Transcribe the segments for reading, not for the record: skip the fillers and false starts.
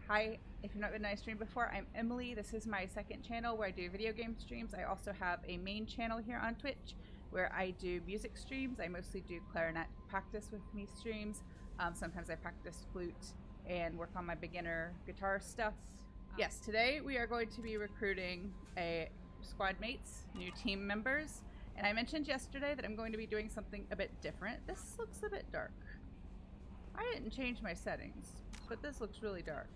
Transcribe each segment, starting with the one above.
Hi, if you've not been to my stream before, I'm Emily. This is my second channel where I do video game streams. I also have a main channel here on Twitch where I do music streams. I mostly do clarinet practice with me streams. Sometimes I practice flute and work on my beginner guitar stuff. Yes, today we are going to be recruiting a squad mates, new team members. And I mentioned yesterday that I'm going to be doing something a bit different. This looks a bit dark. I didn't change my settings, but this looks really dark.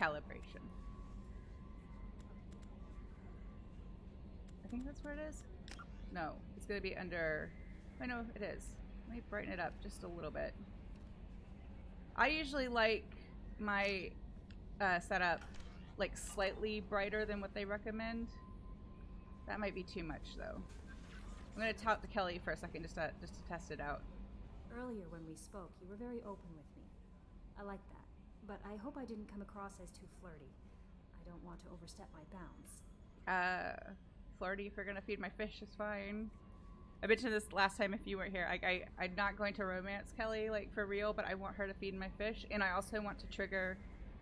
Calibration. I think that's where it is. No, it's going to be under... I know it is. Let me brighten it up just a little bit. I usually like my setup like slightly brighter than what they recommend. That might be too much though. I'm going to talk to Kelly for a second just to test it out. Earlier when we spoke, you were very open with me. I like that, but I hope I didn't come across as too flirty. I don't want to overstep my bounds. Flirty, if you're going to feed my fish, is fine. I mentioned this last time if you weren't here. I'm not going to romance Kelly, like, for real, but I want her to feed my fish. And I also want to trigger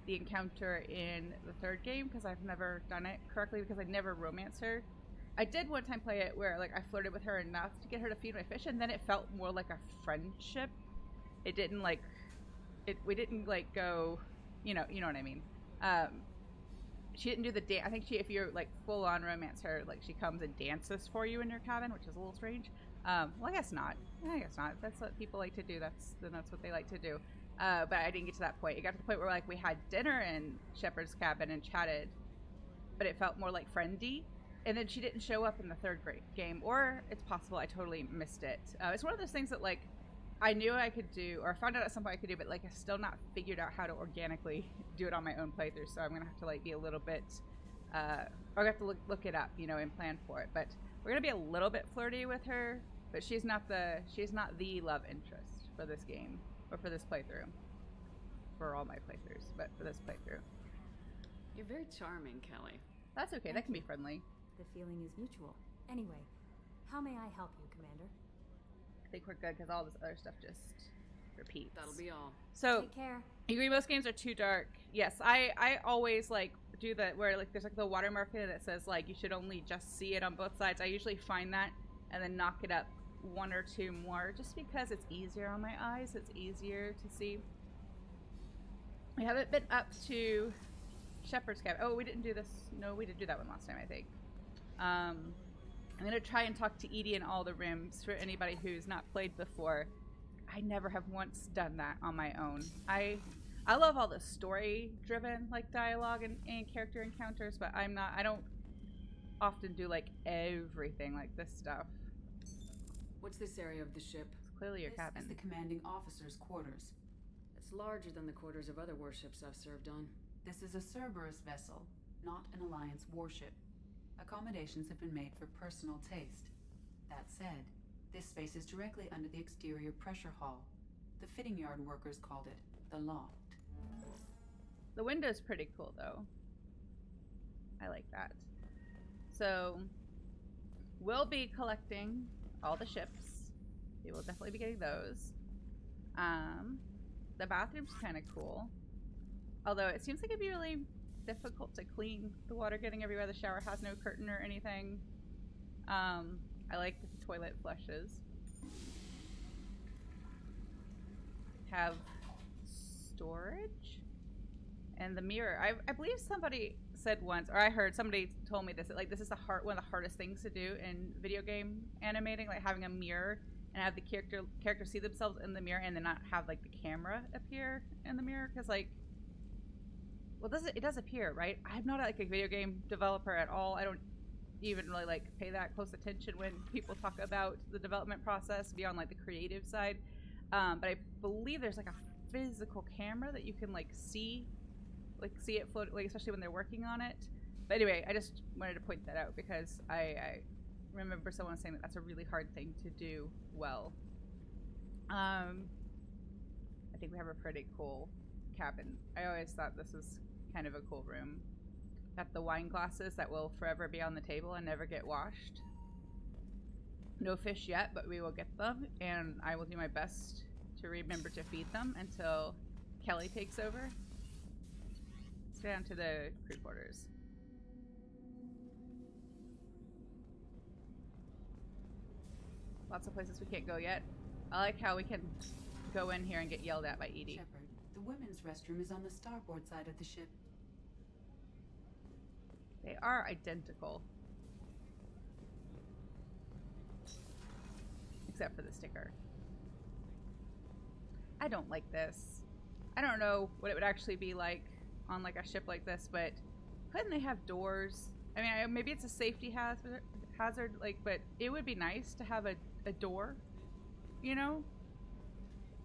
the encounter in the third game, because I've never done it correctly, because I never romanced her. I did one time play it where, like, I flirted with her enough to get her to feed my fish, and then it felt more like a friendship. It didn't, like... we didn't, like, go... You know what I mean. She didn't do the dance. I think if you're, like, full-on romance her, like, she comes and dances for you in your cabin, which is a little strange. Well, I guess not. I guess not. That's what people like to do. That's what they like to do. But I didn't get to that point. It got to the point where, like, we had dinner in Shepard's cabin and chatted, but it felt more, like, friendly. And then she didn't show up in the third game, or it's possible I totally missed it. It's one of those things that, like, I knew I could do, or found out at some point I could do, but, like, I still not figured out how to organically do it on my own playthrough, so I'm going to have to, like, be a little bit, or I have to look it up, you know, and plan for it. But we're going to be a little bit flirty with her, but she's not the love interest for this game, or for this playthrough. For all my playthroughs, but for this playthrough. You're very charming, Kelly. That's okay, that can be friendly. The feeling is mutual. Anyway, how may I help you, Commander? I think we're good because all this other stuff just repeats. That'll be all. So, take care. You agree most games are too dark? Yes, I always like do that where like there's like the watermark that says like you should only just see it on both sides. I usually find that and then knock it up one or two more just because it's easier on my eyes. It's easier to see. We haven't been up to Shepard's cabin. Oh, we didn't do this. No, we did do that one last time, I think. I'm going to try and talk to Edie in all the rooms for anybody who's not played before. I never have once done that on my own. I love all the story-driven like dialogue and character encounters, but I don't often do like everything like this stuff. What's this area of the ship? It's clearly your cabin. This is the commanding officer's quarters. It's larger than the quarters of other warships I've served on. This is a Cerberus vessel, not an Alliance warship. Accommodations have been made for personal taste. That said, this space is directly under the exterior pressure hall. The fitting yard workers called it the loft. The window's pretty cool, though. I like that. So, we'll be collecting all the ships. We will definitely be getting those. The bathroom's kind of cool. Although, it seems like it'd be really difficult to clean the water getting everywhere. The shower has no curtain or anything. I like that the toilet flushes. Have storage and the mirror. I believe somebody said once, or I heard somebody told me this, that like this is one of the hardest things to do in video game animating, like having a mirror and have the character see themselves in the mirror and then not have like the camera appear in the mirror, because like, well, it does appear, right? I'm not like a video game developer at all. I don't even really like pay that close attention when people talk about the development process beyond like the creative side. But I believe there's like a physical camera that you can like see it float, like especially when they're working on it. But anyway, I just wanted to point that out because I remember someone saying that that's a really hard thing to do well. I think we have a pretty cool cabin. I always thought this was kind of a cool room. Got the wine glasses that will forever be on the table and never get washed. No fish yet, but we will get them, and I will do my best to to remember to feed them until Kelly takes over. Let's go down to the crew quarters. Lots of places we can't go yet. I like how we can go in here and get yelled at by Edie. Shepard, the women's restroom is on the starboard side of the ship. They are identical. Except for the sticker. I don't like this. I don't know what it would actually be like on like a ship like this, but couldn't they have doors? I mean, maybe it's a safety hazard, like, but it would be nice to have a door, you know?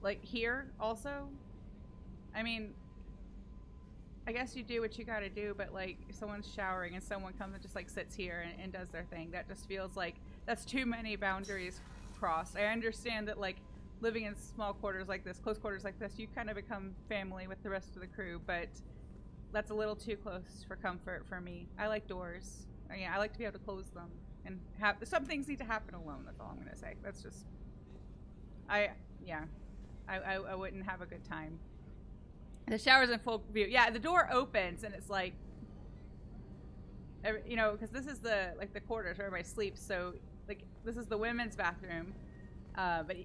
Like here also. I mean, I guess you do what you gotta do, but like if someone's showering and someone comes and just like sits here and does their thing, that just feels like that's too many boundaries crossed. I understand that like living in small quarters like this, close quarters like this, you kind of become family with the rest of the crew, but that's a little too close for comfort for me. I like doors. I like to be able to close them and have some things need to happen alone. That's all I'm gonna say. That's just I wouldn't have a good time. The shower's in full view. Yeah, the door opens and it's like, you know, because this is the like the quarters where everybody sleeps. So like this is the women's bathroom, but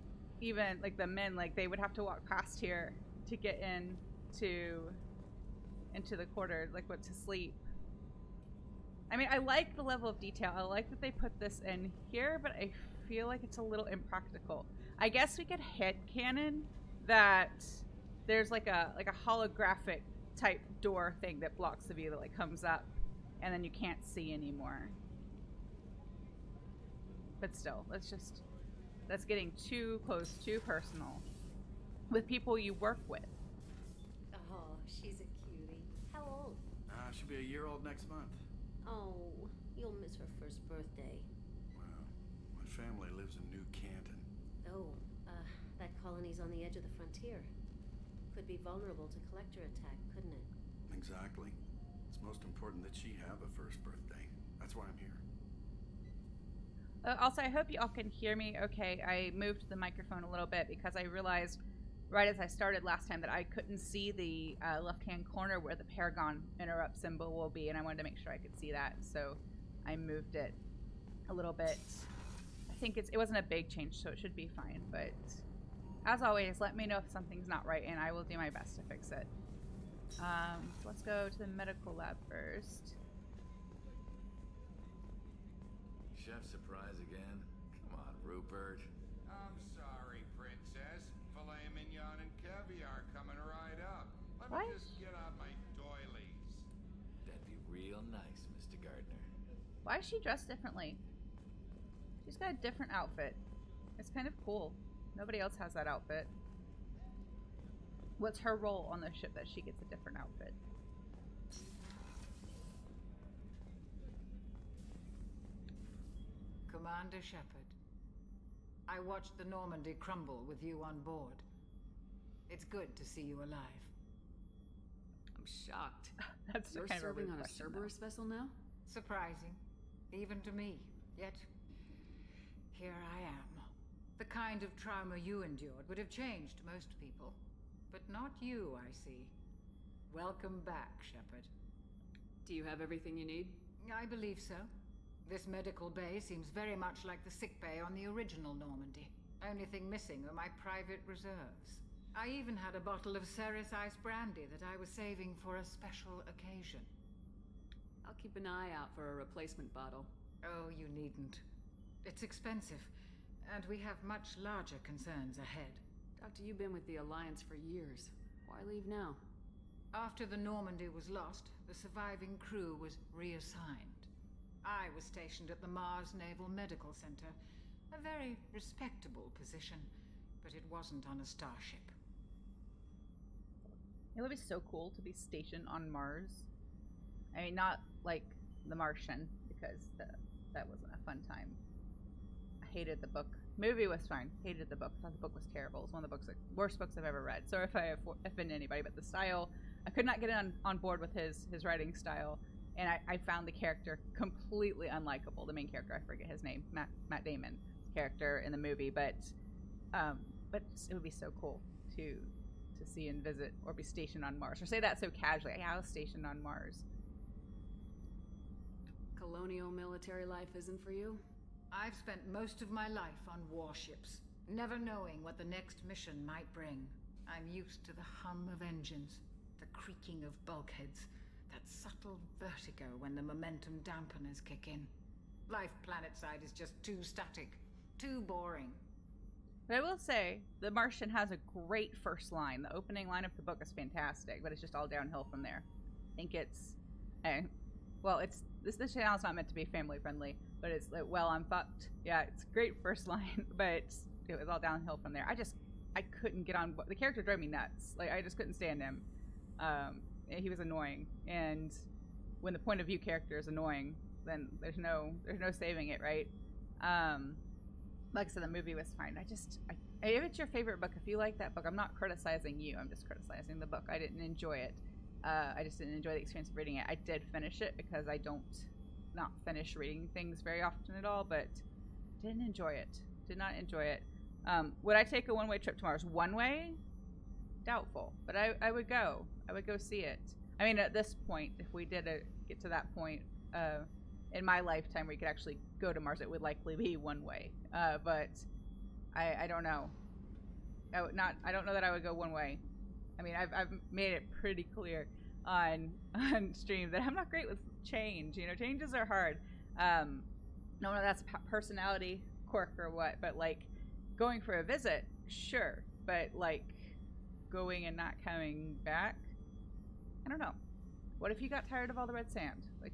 even like the men, like they would have to walk past here to get into the quarters, like what to sleep. I mean, I like the level of detail. I like that they put this in here, but I feel like it's a little impractical. I guess we could headcanon that there's like a holographic type door thing that blocks the view that like comes up and then you can't see anymore. But still, that's getting too close, too personal with people you work with. Oh, she's a cutie. How old? She'll be a year old next month. Oh, you'll miss her first birthday. Wow. My family lives in New Canton. Oh, that colony's on the edge of the frontier. Could be vulnerable to collector attack, couldn't it? Exactly. It's most important that she have a first birthday. That's why I'm here. Also, I hope you all can hear me okay. I moved the microphone a little bit because I realized right as I started last time that I couldn't see the left-hand corner where the Paragon interrupt symbol will be, and I wanted to make sure I could see that, so I moved it a little bit. I think it wasn't a big change, so it should be fine, but as always, let me know if something's not right, and I will do my best to fix it. So let's go to the medical lab first. Chef surprise again? Come on, Rupert. I'm sorry, Princess. Filet mignon and caviar coming right up. Let What? me just get out my doilies. That'd be real nice, Mr. Gardner. Why is she dressed differently? She's got a different outfit. It's kind of cool. Nobody else has that outfit. What's her role on the ship that she gets a different outfit? Commander Shepard, I watched the Normandy crumble with you on board. It's good to see you alive. I'm shocked. That's You're kind of a serving rude on a question, Cerberus vessel now? Surprising, even to me. Yet, here I am. The kind of trauma you endured would have changed most people. But not you, I see. Welcome back, Shepard. Do you have everything you need? I believe so. This medical bay seems very much like the sick bay on the original Normandy. Only thing missing are my private reserves. I even had a bottle of Ceres Ice brandy that I was saving for a special occasion. I'll keep an eye out for a replacement bottle. Oh, you needn't. It's expensive, and we have much larger concerns ahead. Doctor, you've been with the Alliance for years. Why leave now? After the Normandy was lost, the surviving crew was reassigned. I was stationed at the Mars Naval Medical Center. A very respectable position, but it wasn't on a starship. It would be so cool to be stationed on Mars. I mean, not like The Martian, because that wasn't a fun time. I hated the book. Movie was fine. Hated the book. Thought the book was terrible. It's one of the worst books I've ever read. Sorry if I offend anybody, but the style, I could not get on board with his writing style, and I found the character completely unlikable. The main character, I forget his name, Matt Damon's character in the movie, but but it would be so cool to see and visit or be stationed on Mars. Or say that so casually. Yeah, I was stationed on Mars. Colonial military life isn't for you? I've spent most of my life on warships, never knowing what the next mission might bring. I'm used to the hum of engines, the creaking of bulkheads, that subtle vertigo when the momentum dampeners kick in. Life planetside is just too static, too boring. But I will say, The Martian has a great first line. The opening line of the book is fantastic, but it's just all downhill from there. I think it's... well, it's... This channel's not meant to be family friendly, but it's like, well, I'm fucked. Yeah, it's a great first line, but it was all downhill from there. I couldn't get on... The character drove me nuts. Like, I just couldn't stand him. He was annoying. And when the point of view character is annoying, then there's no saving it, right? Like I said, the movie was fine. If it's your favorite book, if you like that book, I'm not criticizing you. I'm just criticizing the book. I didn't enjoy it. I just didn't enjoy the experience of reading it. I did finish it because I don't not finish reading things very often at all, but didn't enjoy it. Did not enjoy it. Would I take a one-way trip to Mars? One way? Doubtful. But I would go. I would go see it. I mean, at this point, if we did get to that point in my lifetime where you could actually go to Mars, it would likely be one way. But I don't know. I don't know that I would go one way. I mean, I've made it pretty clear on stream that I'm not great with change. You know, changes are hard. No, that's personality quirk or what, but like going for a visit, sure. But like going and not coming back, I don't know. What if you got tired of all the red sand? Like,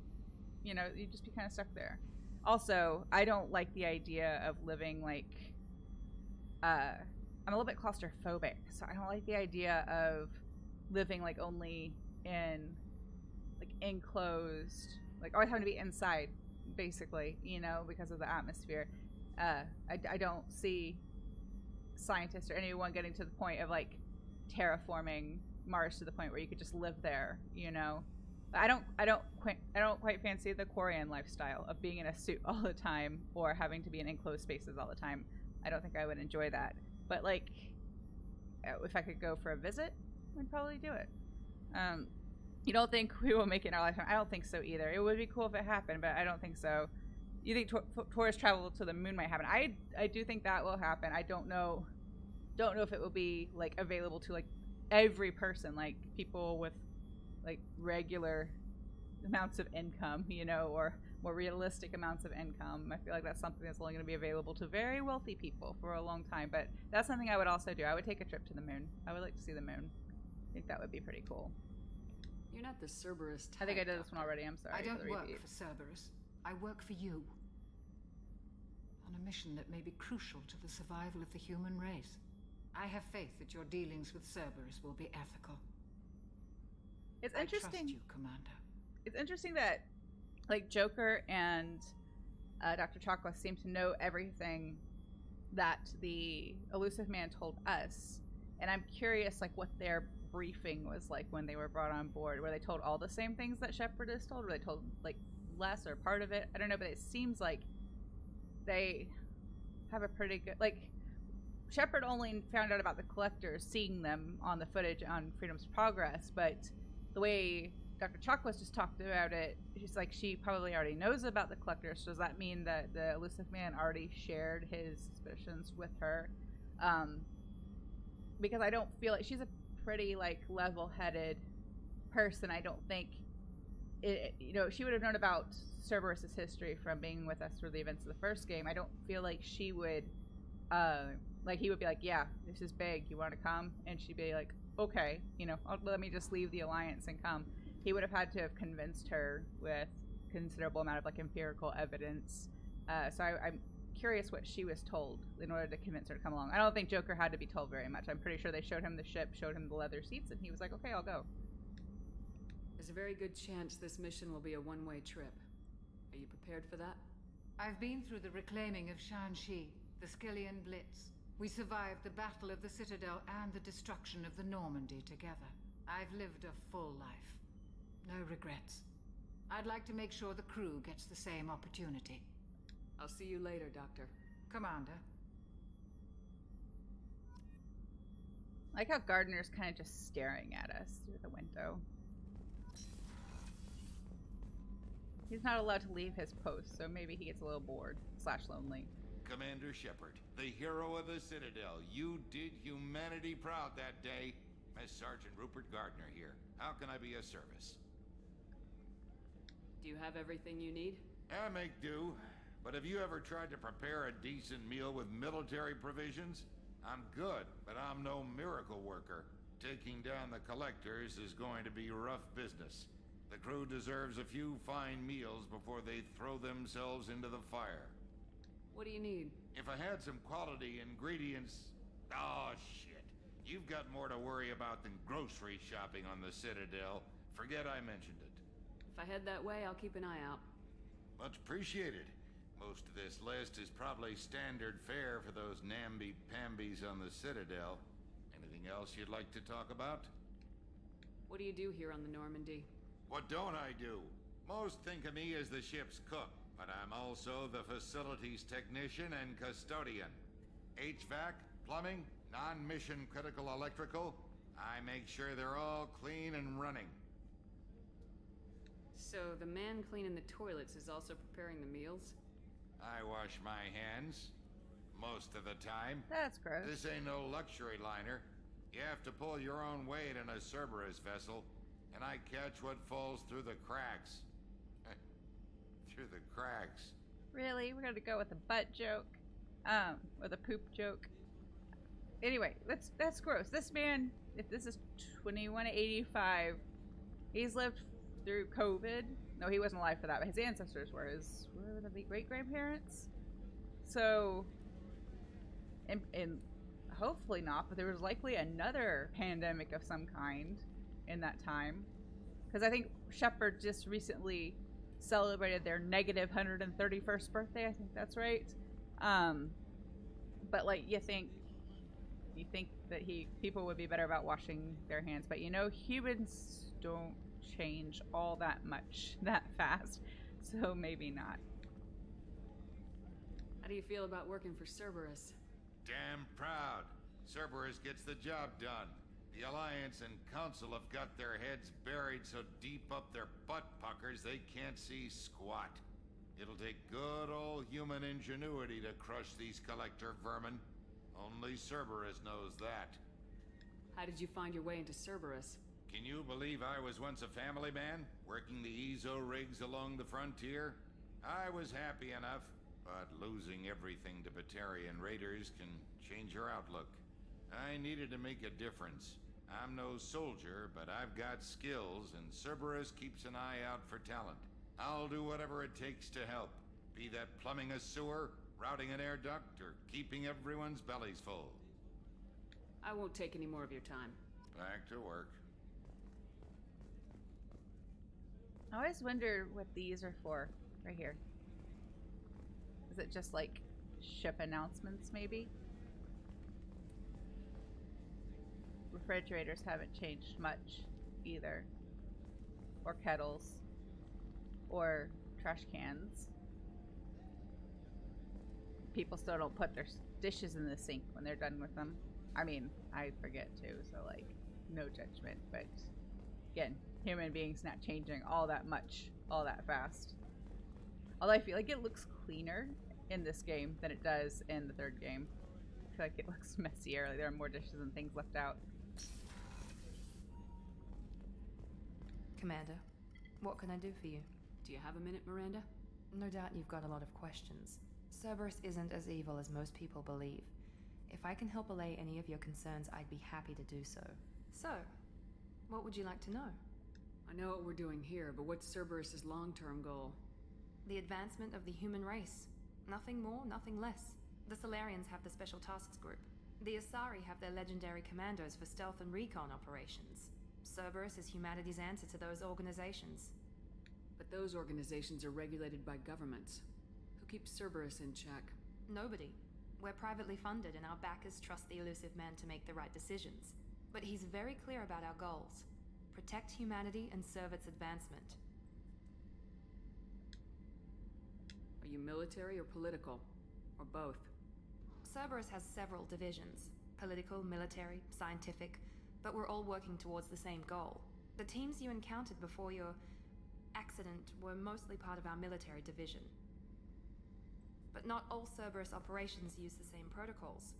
you know, you'd just be kind of stuck there. Also, I don't like the idea of living like, I'm a little bit claustrophobic, so I don't like the idea of living like only in like enclosed, like always having to be inside, basically, you know, because of the atmosphere. I don't see scientists or anyone getting to the point of like terraforming Mars to the point where you could just live there, you know. I don't quite fancy the Quarian lifestyle of being in a suit all the time or having to be in enclosed spaces all the time. I don't think I would enjoy that. But like, if I could go for a visit, I'd probably do it. You don't think we will make it in our lifetime? I don't think so either. It would be cool if it happened, but I don't think so. You think tourist travel to the moon might happen? I do think that will happen. I don't know if it will be like available to like every person, like people with like regular amounts of income, you know, or more realistic amounts of income. I feel like that's something that's only going to be available to very wealthy people for a long time, but that's something I would also do. I would take a trip to the moon. I would like to see the moon. I think that would be pretty cool. You're not the Cerberus type. I think I did this one already. I'm sorry. I don't work for Cerberus. I work for you. On a mission that may be crucial to the survival of the human race. I have faith that your dealings with Cerberus will be ethical. It's interesting. I trust you, Commander. It's interesting that like Joker and Dr. Chakwas seem to know everything that the Elusive Man told us, and I'm curious like what their briefing was like when they were brought on board. Were they told all the same things that Shepard is told? Were they told like less or part of it? I don't know, but it seems like they have a pretty good like. Shepard only found out about the collectors seeing them on the footage on Freedom's Progress, but the way Dr. Chakwas just talked about it, she's like she probably already knows about the collectors. So does that mean that the Elusive Man already shared his suspicions with her? Because I don't feel like she's a pretty like level-headed person. I don't think you know, she would have known about Cerberus's history from being with us through the events of the first game. I don't feel like she would like he would be like, yeah, this is big, you want to come? And she'd be like, okay, you know, let me just leave the Alliance and come. He would have had to have convinced her with considerable amount of like empirical evidence. So I'm curious what she was told in order to convince her to come along. I don't think Joker had to be told very much. I'm pretty sure they showed him the ship, showed him the leather seats, and he was like, okay, I'll go. There's a very good chance this mission will be a one-way trip. Are you prepared for that? I've been through the reclaiming of Shanxi, the Skillian Blitz. We survived the Battle of the Citadel and the destruction of the Normandy together. I've lived a full life. No regrets. I'd like to make sure the crew gets the same opportunity. I'll see you later, Doctor. Commander. I like how Gardner's kind of just staring at us through the window. He's not allowed to leave his post, so maybe he gets a little bored / lonely. Commander Shepard, the hero of the Citadel. You did humanity proud that day. Mass Sergeant Rupert Gardner here. How can I be of service? Do you have everything you need? I make do. But have you ever tried to prepare a decent meal with military provisions? I'm good, but I'm no miracle worker. Taking down the collectors is going to be rough business. The crew deserves a few fine meals before they throw themselves into the fire. What do you need? If I had some quality ingredients... Oh, shit. You've got more to worry about than grocery shopping on the Citadel. Forget I mentioned it. If I head that way, I'll keep an eye out. Much appreciated. Most of this list is probably standard fare for those namby-pambies on the Citadel. Anything else you'd like to talk about? What do you do here on the Normandy? What don't I do? Most think of me as the ship's cook, but I'm also the facilities technician and custodian. HVAC, plumbing, non-mission critical electrical. I make sure they're all clean and running. So the man cleaning the toilets is also preparing the meals? I wash my hands. Most of the time. That's gross. This ain't no luxury liner. You have to pull your own weight in a Cerberus vessel, and I catch what falls through the cracks. Through the cracks. Really? We're gonna go with a butt joke? Or the poop joke? Anyway, that's gross. This man, if this is 2185, he's lived through COVID. No, he wasn't alive for that, but his ancestors were. Were the great-grandparents? So, and hopefully not, but there was likely another pandemic of some kind in that time. Because I think Shepard just recently celebrated their negative 131st birthday. I think that's right. But like, you think that people would be better about washing their hands, but you know, humans don't change all that much that fast, so maybe not. How do you feel about working for Cerberus? Damn proud. Cerberus gets the job done. The Alliance and Council have got their heads buried so deep up their butt puckers they can't see squat. It'll take good old human ingenuity to crush these collector vermin. Only Cerberus knows that. How did you find your way into Cerberus? Can you believe I was once a family man, working the EZO rigs along the frontier? I was happy enough, but losing everything to Batarian raiders can change your outlook. I needed to make a difference. I'm no soldier, but I've got skills, and Cerberus keeps an eye out for talent. I'll do whatever it takes to help, be that plumbing a sewer, routing an air duct, or keeping everyone's bellies full. I won't take any more of your time. Back to work. I always wonder what these are for, right here. Is it just like ship announcements, maybe? Refrigerators haven't changed much either. Or kettles. Or trash cans. People still don't put their dishes in the sink when they're done with them. I mean, I forget too, so like, no judgment, but again, human beings not changing all that much, all that fast. Although I feel like it looks cleaner in this game than it does in the third game. I feel like it looks messier, like there are more dishes and things left out. Commander, what can I do for you? Do you have a minute, Miranda? No doubt you've got a lot of questions. Cerberus isn't as evil as most people believe. If I can help allay any of your concerns, I'd be happy to do so. So, what would you like to know? I know what we're doing here, but what's Cerberus's long-term goal? The advancement of the human race. Nothing more, nothing less. The Solarians have the Special Tasks Group. The Asari have their legendary commandos for stealth and recon operations. Cerberus is humanity's answer to those organizations. But those organizations are regulated by governments. Who keeps Cerberus in check? Nobody. We're privately funded and our backers trust the elusive man to make the right decisions. But he's very clear about our goals. Protect humanity and serve its advancement. Are you military or political? Or both? Cerberus has several divisions. Political, military, scientific, but we're all working towards the same goal. The teams you encountered before your accident were mostly part of our military division. But not all Cerberus operations use the same protocols.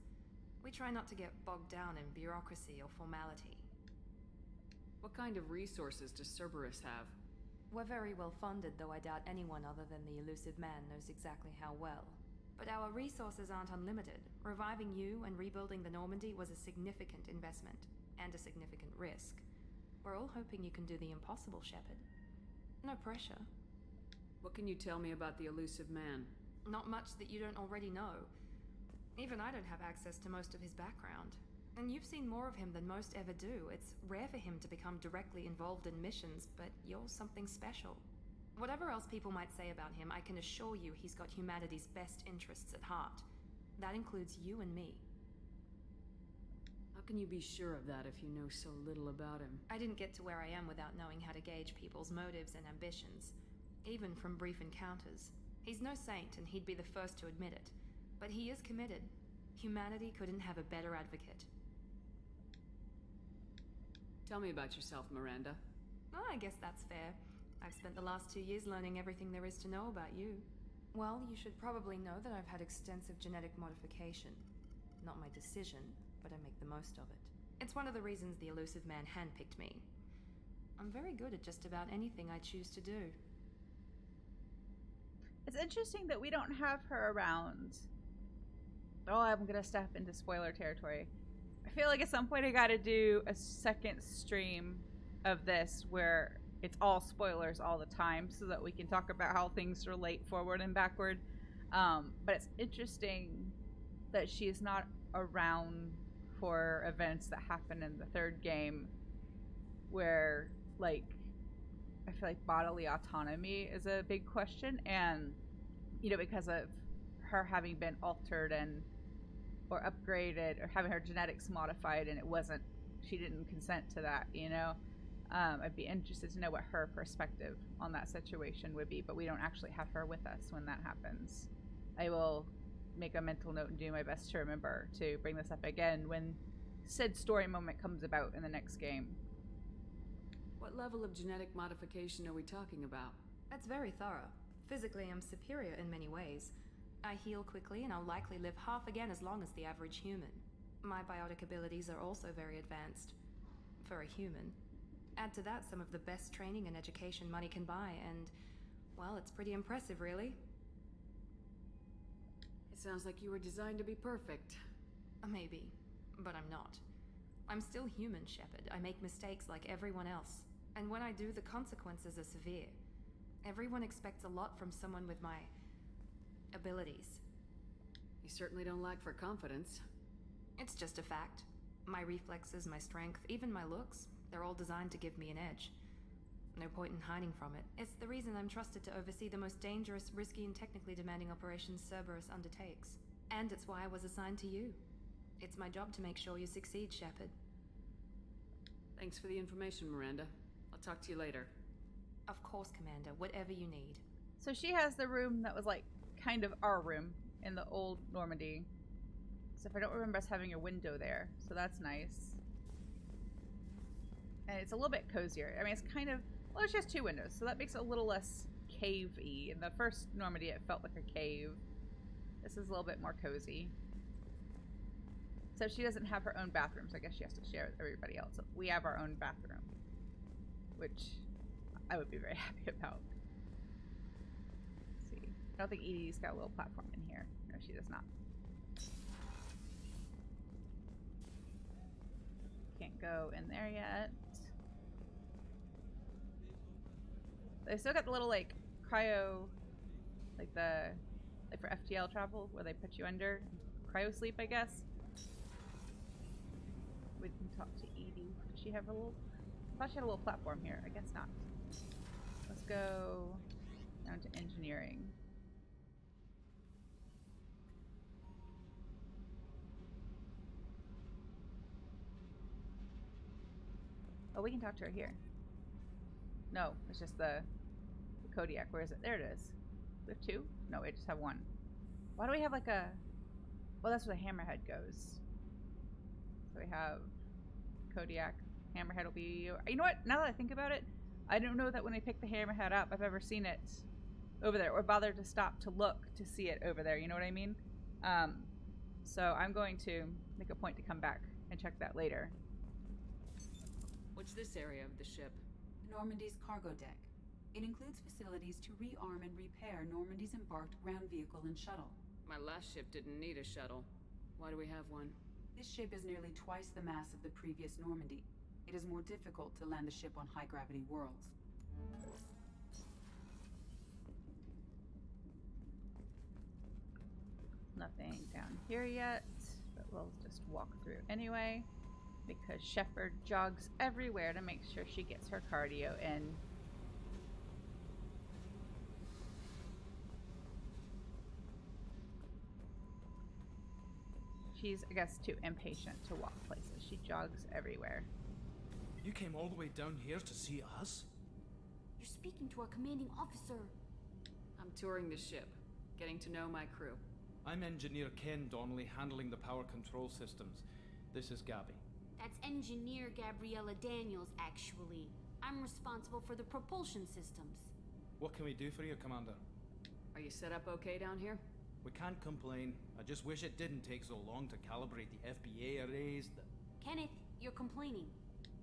We try not to get bogged down in bureaucracy or formality. What kind of resources does Cerberus have? We're very well funded, though I doubt anyone other than the elusive man knows exactly how well. But our resources aren't unlimited. Reviving you and rebuilding the Normandy was a significant investment, and a significant risk. We're all hoping you can do the impossible, Shepard. No pressure. What can you tell me about the elusive man? Not much that you don't already know. Even I don't have access to most of his background. And you've seen more of him than most ever do. It's rare for him to become directly involved in missions, but you're something special. Whatever else people might say about him, I can assure you he's got humanity's best interests at heart. That includes you and me. How can you be sure of that if you know so little about him? I didn't get to where I am without knowing how to gauge people's motives and ambitions, even from brief encounters. He's no saint, and he'd be the first to admit it. But he is committed. Humanity couldn't have a better advocate. Tell me about yourself, Miranda. Well, I guess that's fair. I've spent the last 2 years learning everything there is to know about you. Well, you should probably know that I've had extensive genetic modification. Not my decision, but I make the most of it. It's one of the reasons the elusive man handpicked me. I'm very good at just about anything I choose to do. It's interesting that we don't have her around. Oh, I'm gonna step into spoiler territory. I feel like at some point I gotta do a second stream of this where it's all spoilers all the time so that we can talk about how things relate forward and backward. But it's interesting that she is not around for events that happen in the third game where, like, I feel like bodily autonomy is a big question, and, you know, because of her having been altered and or upgraded or having her genetics modified, and she didn't consent to that, you know. I'd be interested to know what her perspective on that situation would be, but we don't actually have her with us when that happens. I will make a mental note and do my best to remember to bring this up again when said story moment comes about in the next game. What level of genetic modification are we talking about? That's very thorough. Physically, I'm superior in many ways. I heal quickly, and I'll likely live half again as long as the average human. My biotic abilities are also very advanced. For a human. Add to that some of the best training and education money can buy, and, well, it's pretty impressive, really. It sounds like you were designed to be perfect. Maybe, but I'm not. I'm still human, Shepard. I make mistakes like everyone else. And when I do, the consequences are severe. Everyone expects a lot from someone with my abilities. You certainly don't lack for confidence. It's just a fact. My reflexes, my strength, even my looks, they're all designed to give me an edge. No point in hiding from it. It's the reason I'm trusted to oversee the most dangerous, risky, and technically demanding operations Cerberus undertakes. And it's why I was assigned to you. It's my job to make sure you succeed, Shepard. Thanks for the information, Miranda. I'll talk to you later. Of course, Commander. Whatever you need. So she has the room that was like kind of our room in the old Normandy. So if I don't remember us having a window there, so that's nice. And it's a little bit cozier. I mean, it's kind of, well, it's just 2 windows, so that makes it a little less cave-y. In the first Normandy, it felt like a cave. This is a little bit more cozy. So she doesn't have her own bathroom, so I guess she has to share with everybody else. So we have our own bathroom, which I would be very happy about. Let's see. I don't think Edie's got a little platform in here. No, she does not. Can't go in there yet. They still got the little, like, cryo, like for FTL travel, where they put you under cryo sleep, I guess. We can talk to Edie. Does she have a little, I thought she had a little platform here. I guess not. Let's go down to engineering. Oh, we can talk to her here. No, it's just the Kodiak. Where is it? There it is. We have 2? No, we just have 1. Why do we have like a... Well, that's where the hammerhead goes. So we have Kodiak. Hammerhead will be... You know what? Now that I think about it, I don't know that when I pick the Hammerhead up, I've ever seen it over there or bothered to stop to look to see it over there. You know what I mean? So I'm going to make a point to come back and check that later. What's this area of the ship? Normandy's cargo deck. It includes facilities to rearm and repair Normandy's embarked ground vehicle and shuttle. My last ship didn't need a shuttle. Why do we have one? This ship is nearly twice the mass of the previous Normandy. It is more difficult to land the ship on high-gravity worlds. Nothing down here yet, but we'll just walk through anyway, because Shepard jogs everywhere to make sure she gets her cardio in. She's, I guess, too impatient to walk places. She jogs everywhere. You came all the way down here to see us? You're speaking to our commanding officer. I'm touring the ship, getting to know my crew. I'm Engineer Ken Donnelly, handling the power control systems. This is Gabby. That's Engineer Gabriella Daniels, actually. I'm responsible for the propulsion systems. What can we do for you, Commander? Are you set up okay down here? We can't complain. I just wish it didn't take so long to calibrate the FBA arrays. Kenneth, you're complaining.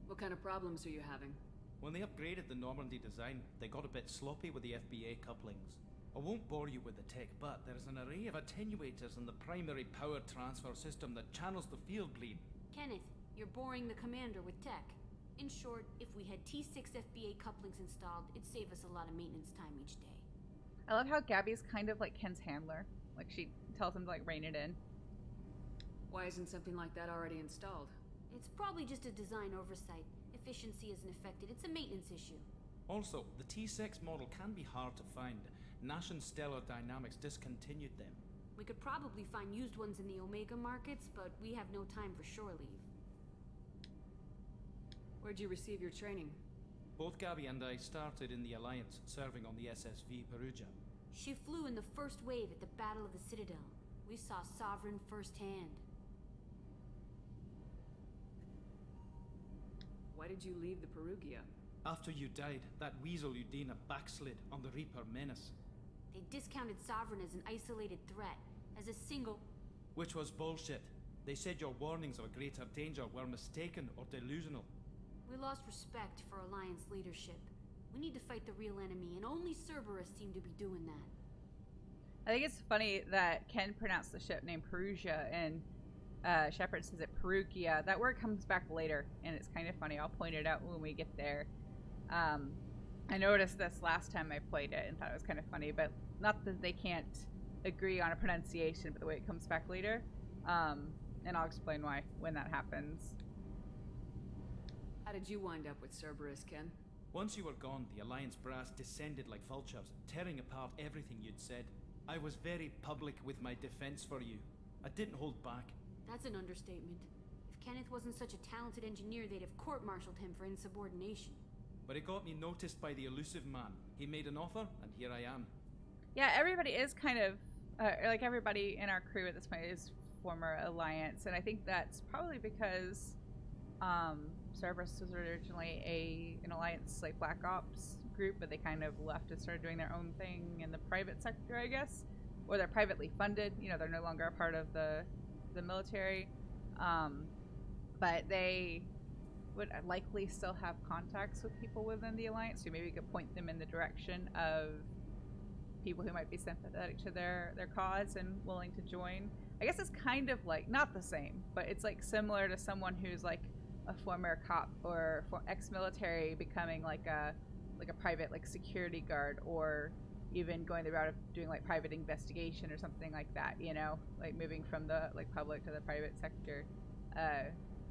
What kind of problems are you having? When they upgraded the Normandy design, they got a bit sloppy with the FBA couplings. I won't bore you with the tech, but there's an array of attenuators in the primary power transfer system that channels the field bleed. Kenneth, you're boring the commander with tech. In short, if we had T6 FBA couplings installed, it'd save us a lot of maintenance time each day. I love how Gabby's kind of like Ken's handler. Like, she tells him to, like, rein it in. Why isn't something like that already installed? It's probably just a design oversight. Efficiency isn't affected. It's a maintenance issue. Also, the T6 model can be hard to find. Nash and Stellar Dynamics discontinued them. We could probably find used ones in the Omega markets, but we have no time for shore leave. Where'd you receive your training? Both Gabby and I started in the Alliance, serving on the SSV Perugia. She flew in the first wave at the Battle of the Citadel. We saw Sovereign firsthand. Why did you leave the Perugia? After you died, that weasel Udina backslid on the Reaper menace. They discounted Sovereign as an isolated threat, as a single... Which was bullshit. They said your warnings of a greater danger were mistaken or delusional. We lost respect for Alliance leadership. We need to fight the real enemy, and only Cerberus seem to be doing that. I think it's funny that Ken pronounced the ship name Perugia and Shepard says it Perugia. That word comes back later, and it's kind of funny. I'll point it out when we get there. I noticed this last time I played it and thought it was kind of funny, but not that they can't agree on a pronunciation, but the way it comes back later. And I'll explain why when that happens. How did you wind up with Cerberus, Ken? Once you were gone, the Alliance brass descended like vultures, tearing apart everything you'd said. I was very public with my defense for you. I didn't hold back. That's an understatement. If Kenneth wasn't such a talented engineer, they'd have court-martialed him for insubordination. But it got me noticed by the elusive man. He made an offer, and here I am. Yeah, everybody is kind of, like everybody in our crew at this point is former Alliance, and I think that's probably because Cerberus was originally an Alliance, like, Black Ops group, but they kind of left and started doing their own thing in the private sector, I guess. Or they're privately funded, you know, they're no longer a part of the military. But they would likely still have contacts with people within the Alliance, so maybe we could point them in the direction of people who might be sympathetic to their cause and willing to join. I guess it's kind of like, not the same, but it's like similar to someone who's like a former cop or ex-military becoming like a private like security guard, or even going the route of doing like private investigation or something like that, you know, like moving from the like public to the private sector.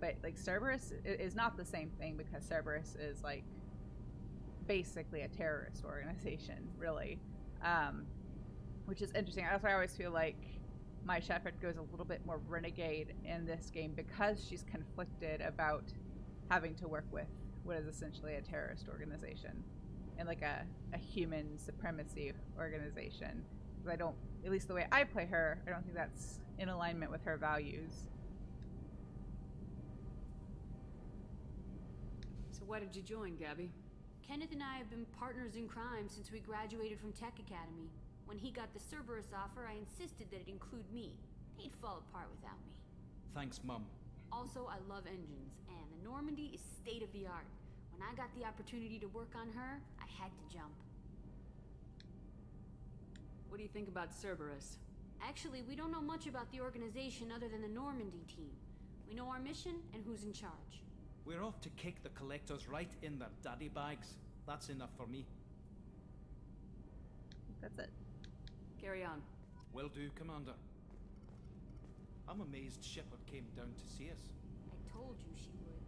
But like Cerberus is not the same thing, because Cerberus is like basically a terrorist organization, really, which is interesting. That's why I always feel like my Shepard goes a little bit more renegade in this game, because she's conflicted about having to work with what is essentially a terrorist organization and like a human supremacy organization. Because I don't, at least the way I play her, I don't think that's in alignment with her values. why did you join, Gabby? Kenneth and I have been partners in crime since we graduated from Tech Academy. When he got the Cerberus offer, I insisted that it include me. He'd fall apart without me. Thanks, Mum. Also, I love engines, and the Normandy is state-of-the-art. When I got the opportunity to work on her, I had to jump. What do you think about Cerberus? Actually, we don't know much about the organization other than the Normandy team. We know our mission and who's in charge. We're off to kick the collectors right in their daddy bags. That's enough for me. That's it. Carry on. Will do, Commander. I'm amazed Shepard came down to see us. I told you she would.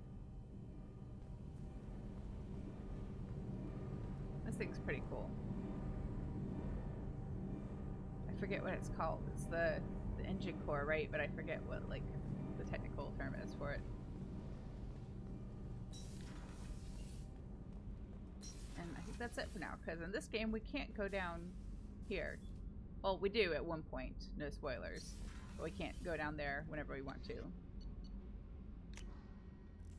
This thing's pretty cool. I forget what it's called. It's the engine core, right? But I forget what, like, the technical term is for it. And I think that's it for now, because in this game we can't go down here. Well, we do at one point, no spoilers. But we can't go down there whenever we want to.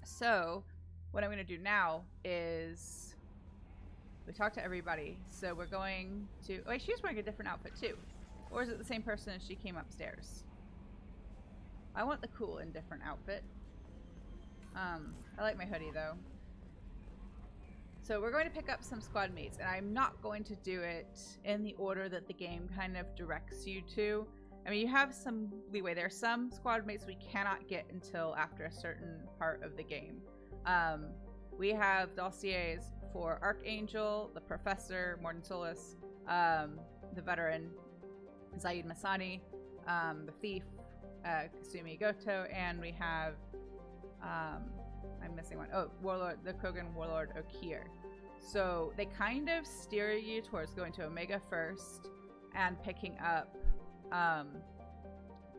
So, what I'm going to do now is... we talked to everybody, so we're going to... oh, wait, she's wearing a different outfit too. Or is it the same person as she came upstairs? I want the cool and different outfit. I like my hoodie though. So we're going to pick up some squad mates, and I'm not going to do it in the order that the game kind of directs you to. I mean, you have some leeway. There are some squad mates we cannot get until after a certain part of the game. We have dossiers for Archangel, the Professor, Morton Solis, the Veteran, Zaeed Masani, the Thief, Kasumi Goto, and we have, I'm missing one. Oh, Warlord, the Krogan Warlord Okeer. So they kind of steer you towards going to Omega first and picking up,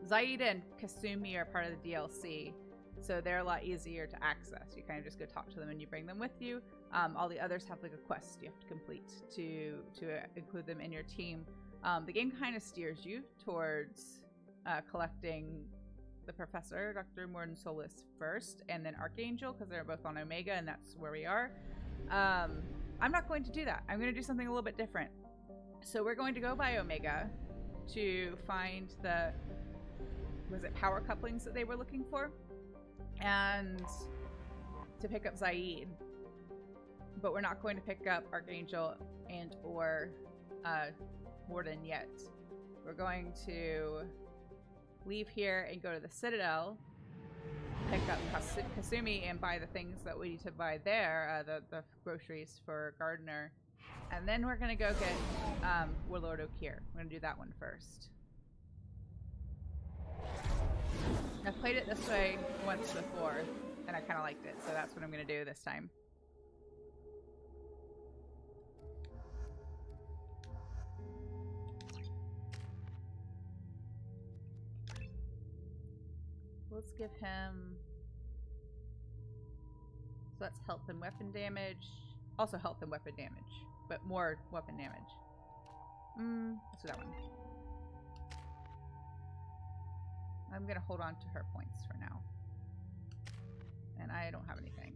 Zaeed and Kasumi are part of the DLC, so they're a lot easier to access. You kind of just go talk to them and you bring them with you. All the others have like a quest you have to complete to include them in your team. The game kind of steers you towards collecting the Professor, Dr. Morton Solis first, and then Archangel, because they're both on Omega, and that's where we are. I'm not going to do that. I'm going to do something a little bit different. So we're going to go by Omega to find the, was it power couplings that they were looking for? And to pick up Zaeed. But we're not going to pick up Archangel and or Hoarding yet. We're going to leave here and go to the Citadel, pick up Kasumi and buy the things that we need to buy there, the groceries for Gardner. And then we're going to go get Warlord Okeer. We're going to do that one first. I've played it this way once before, and I kind of liked it, so that's what I'm going to do this time. Let's give him... so that's health and weapon damage. Also health and weapon damage, but more weapon damage. Let's do that one. I'm gonna hold on to her points for now. And I don't have anything.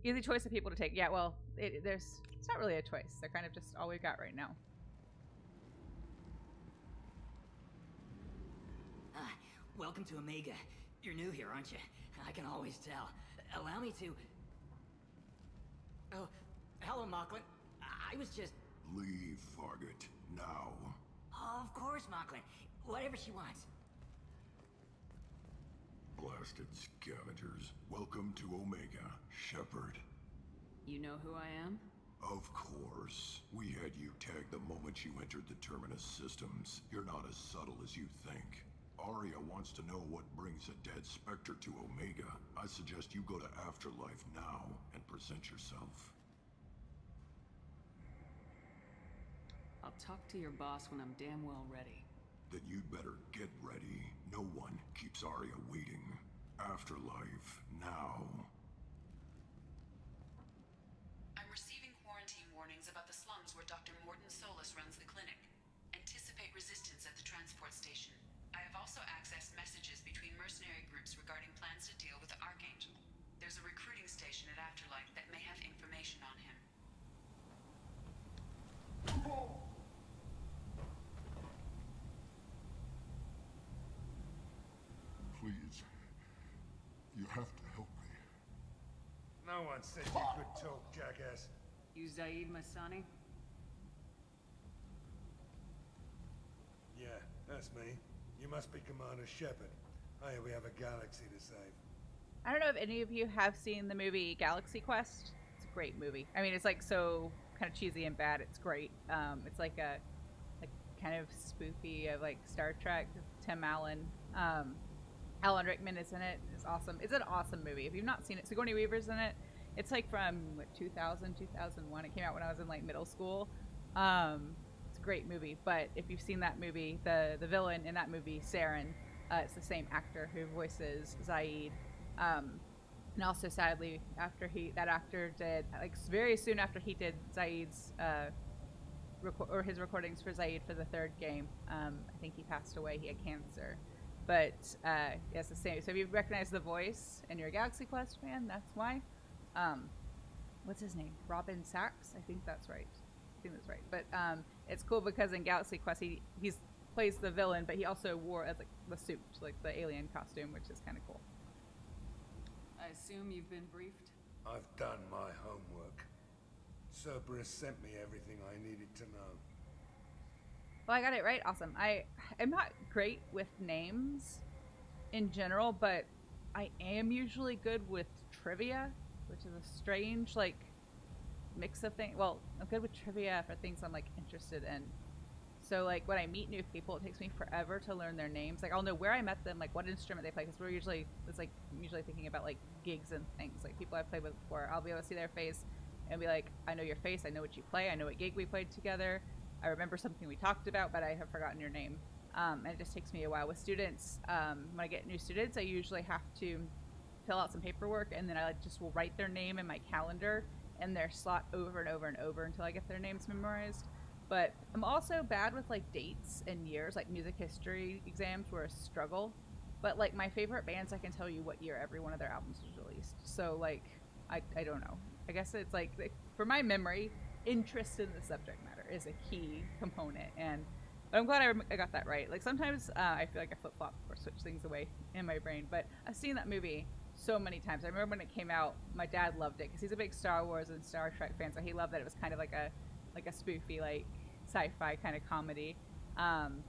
Easy choice of people to take. Yeah, well, it's not really a choice. They're kind of just all we've got right now. Welcome to Omega. You're new here, aren't you? I can always tell. Allow me to... oh, hello, Mocklin. I was just... Leave, Fargate. Now. Of course, Mocklin. Whatever she wants. Blasted scavengers. Welcome to Omega, Shepard. You know who I am? Of course. We had you tagged the moment you entered the Terminus systems. You're not as subtle as you think. Aria wants to know what brings a dead Spectre to Omega. I suggest you go to Afterlife now and present yourself. I'll talk to your boss when I'm damn well ready. Then you'd better get ready. No one keeps Aria waiting. Afterlife now. I'm receiving quarantine warnings about the slums where Dr. Morton Solis runs the clinic. Anticipate resistance at the transport station. I have also accessed messages between mercenary groups regarding plans to deal with the Archangel. There's a recruiting station at No one said you could talk, jackass. You Zaeed Masani? Yeah, that's me. You must be Commander Shepard. Oh yeah, we have a galaxy to save. I don't know if any of you have seen the movie Galaxy Quest. It's a great movie. I mean, it's like so kind of cheesy and bad. It's great. It's like a kind of spoofy of like Star Trek. Tim Allen. Alan Rickman is in it. It's awesome. It's an awesome movie. If you've not seen it, Sigourney Weaver's in it. It's like from 2000, 2001. It came out when I was in like middle school. It's a great movie. But if you've seen that movie, the villain in that movie, Saren, it's the same actor who voices Zaeed. And also, sadly, after that actor did, like very soon after he did Zaeed's, his recordings for Zaeed for the third game, I think he passed away. He had cancer. But it's the same. So if you recognize the voice and you're a Galaxy Quest fan, that's why. What's his name? Robin Sachs? I think that's right. But it's cool because in Galaxy Quest he plays the villain, but he also wore as like the suit, like the alien costume, which is kind of cool. I assume you've been briefed? I've done my homework. Cerberus sent me everything I needed to know. Well, I got it right. Awesome. I'm not great with names in general, but I am usually good with trivia, which is a strange like mix of things. Well, I'm good with trivia for things I'm like interested in. So like when I meet new people, it takes me forever to learn their names. Like I'll know where I met them, like what instrument they play, because I'm usually thinking about like gigs and things, like people I've played with before. I'll be able to see their face and be like, I know your face, I know what you play, I know what gig we played together, I remember something we talked about, but I have forgotten your name. And it just takes me a while. With students, when I get new students, I usually have to fill out some paperwork, and then I just will write their name in my calendar and their slot over and over and over until I get their names memorized. But I'm also bad with like dates and years, like music history exams were a struggle. But like my favorite bands, I can tell you what year every one of their albums was released. So like, I don't know. I guess it's like for my memory, interest in the subject matter is a key component. But I'm glad I got that right. Like sometimes I feel like I flip-flop or switch things away in my brain. But I've seen that movie so many times. I remember when it came out, my dad loved it because he's a big Star Wars and Star Trek fan. So he loved that it was kind of like a spoofy, like sci-fi kind of comedy, and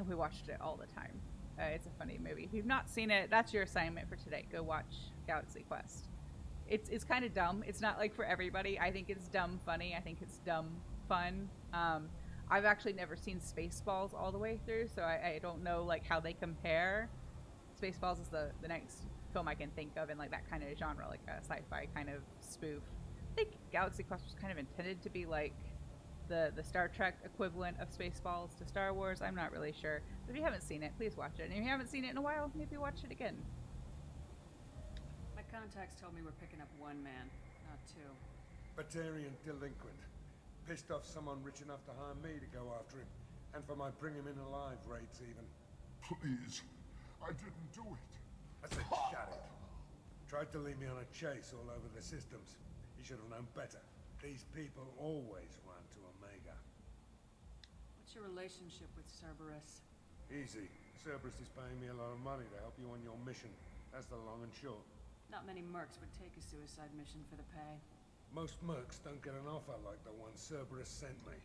we watched it all the time. It's a funny movie. If you've not seen it, that's your assignment for today. Go watch Galaxy Quest. It's kind of dumb. It's not like for everybody. I think it's dumb funny. I think it's dumb fun. I've actually never seen Spaceballs all the way through, so I don't know like how they compare. Spaceballs is the next film I can think of in like that kind of genre, like a sci-fi kind of spoof. I think Galaxy Quest was kind of intended to be like the Star Trek equivalent of Spaceballs to Star Wars. I'm not really sure. But if you haven't seen it, please watch it. And if you haven't seen it in a while, maybe watch it again. My contacts told me we're picking up one man, not two. Batarian delinquent. Pissed off someone rich enough to hire me to go after him. And for my bring him in alive rates even. Please, I didn't do it. I said shut it. Tried to lead me on a chase all over the systems. He should have known better. These people always run to Omega. What's your relationship with Cerberus? Easy. Cerberus is paying me a lot of money to help you on your mission. That's the long and short. Not many mercs would take a suicide mission for the pay. Most mercs don't get an offer like the one Cerberus sent me.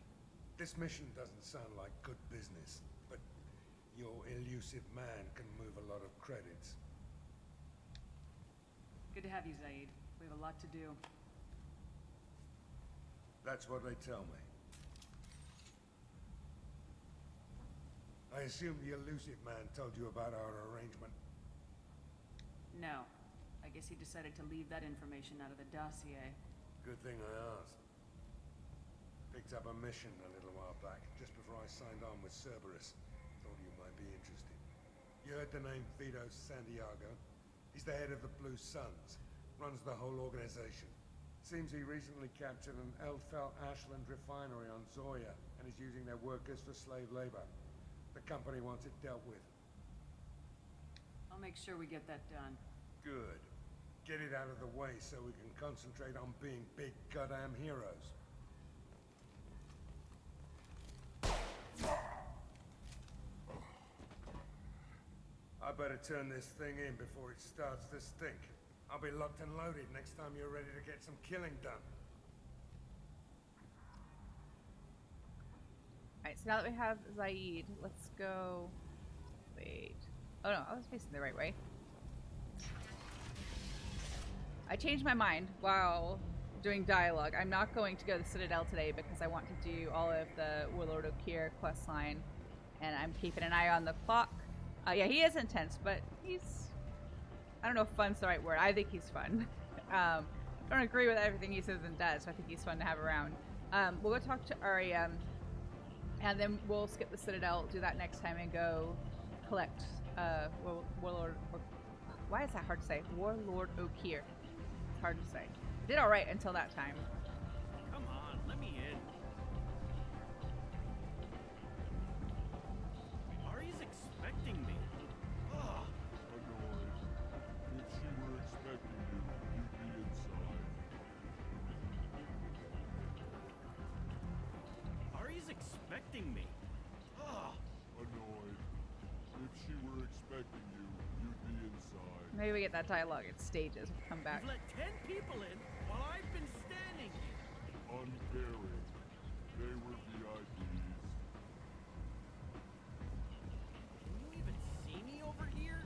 This mission doesn't sound like good business, but your elusive man can move a lot of credits. Good to have you, Zaeed. We have a lot to do. That's what they tell me. I assume the elusive man told you about our arrangement. No. I guess he decided to leave that information out of the dossier. Good thing I asked. Picked up a mission a little while back, just before I signed on with Cerberus. Thought you might be interested. You heard the name Vito Santiago? He's the head of the Blue Suns. Runs the whole organization. Seems he recently captured an Eldfell Ashland refinery on Zoya and is using their workers for slave labor. The company wants it dealt with. I'll make sure we get that done. Good. Get it out of the way so we can concentrate on being big goddamn heroes. I better turn this thing in before it starts to stink. I'll be locked and loaded next time you're ready to get some killing done. Alright, so now that we have Zaeed, let's go... Wait. Oh no, I was facing the right way. I changed my mind while doing dialogue. I'm not going to go to the Citadel today because I want to do all of the Warlord Okeer questline. And I'm keeping an eye on the clock. Yeah, he is intense, but he's... I don't know if fun's the right word. I think he's fun. I don't agree with everything he says and does, but I think he's fun to have around. We'll go talk to Arya, and then we'll skip the Citadel, do that next time, and go collect Warlord... Why is that hard to say? Warlord Okeer. It's hard to say. I did alright until that time. Come on, let me in. Ari's expecting me. Ugh. Annoyed. If she were expecting you, you'd be inside. Ari's expecting me. Ugh. Annoyed. If she were expecting you, you'd be inside. Maybe we get that dialogue in stages. We'll come back. You've let 10 people in while I've been standing here. Uncaring. They were VIPs. Can you even see me over here?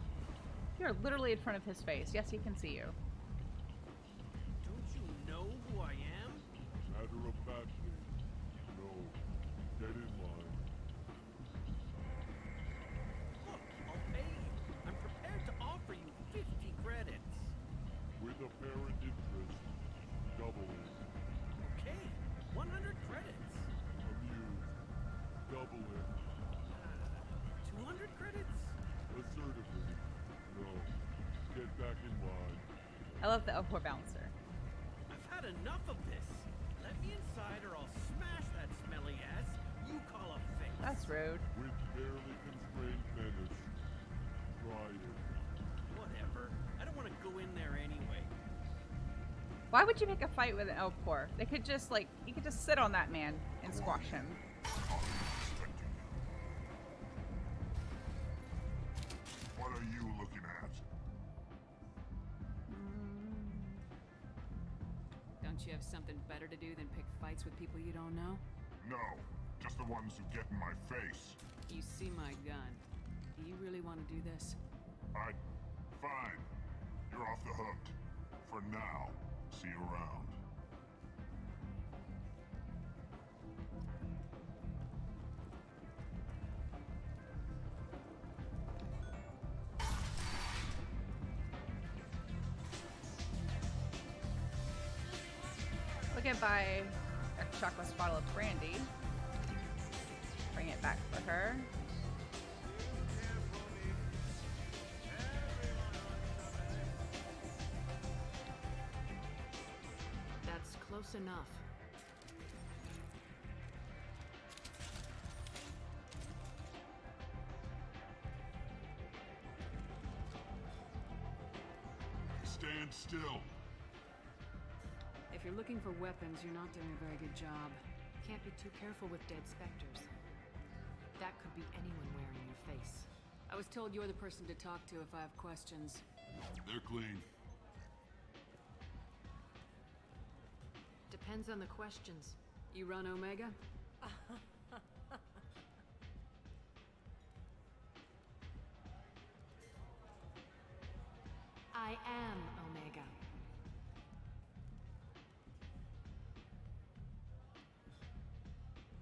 You're literally in front of his face. Yes, he can see you. Don't you know who I am? Matter of factly. No. Get in line. Look, I'll pay you. I'm prepared to offer you 50 credits. With apparent interest. Double it. Okay, 100 credits. Amused. Double it. 200 credits? Assertively. No. Get back in line. I love the L4 bouncer. I've had enough of this. Let me inside or I'll smash that smelly ass you call a face. That's rude. With barely constrained menace. Try it. Whatever. I don't want to go in there anyway. Why would you pick a fight with an L4? They could just, like, you could just sit on that man and squash him. What are you looking at? Don't you have something better to do than pick fights with people you don't know? No, just the ones who get in my face. You see my gun. Do you really want to do this? Fine. You're off the hook. For now. See you around. We'll get by a chocolate bottle of brandy. Bring it back for her. That's close enough. Stand still. If you're looking for weapons, you're not doing a very good job. Can't be too careful with dead specters. That could be anyone wearing your face. I was told you're the person to talk to if I have questions. They're clean. Depends on the questions. You run Omega? I am Omega.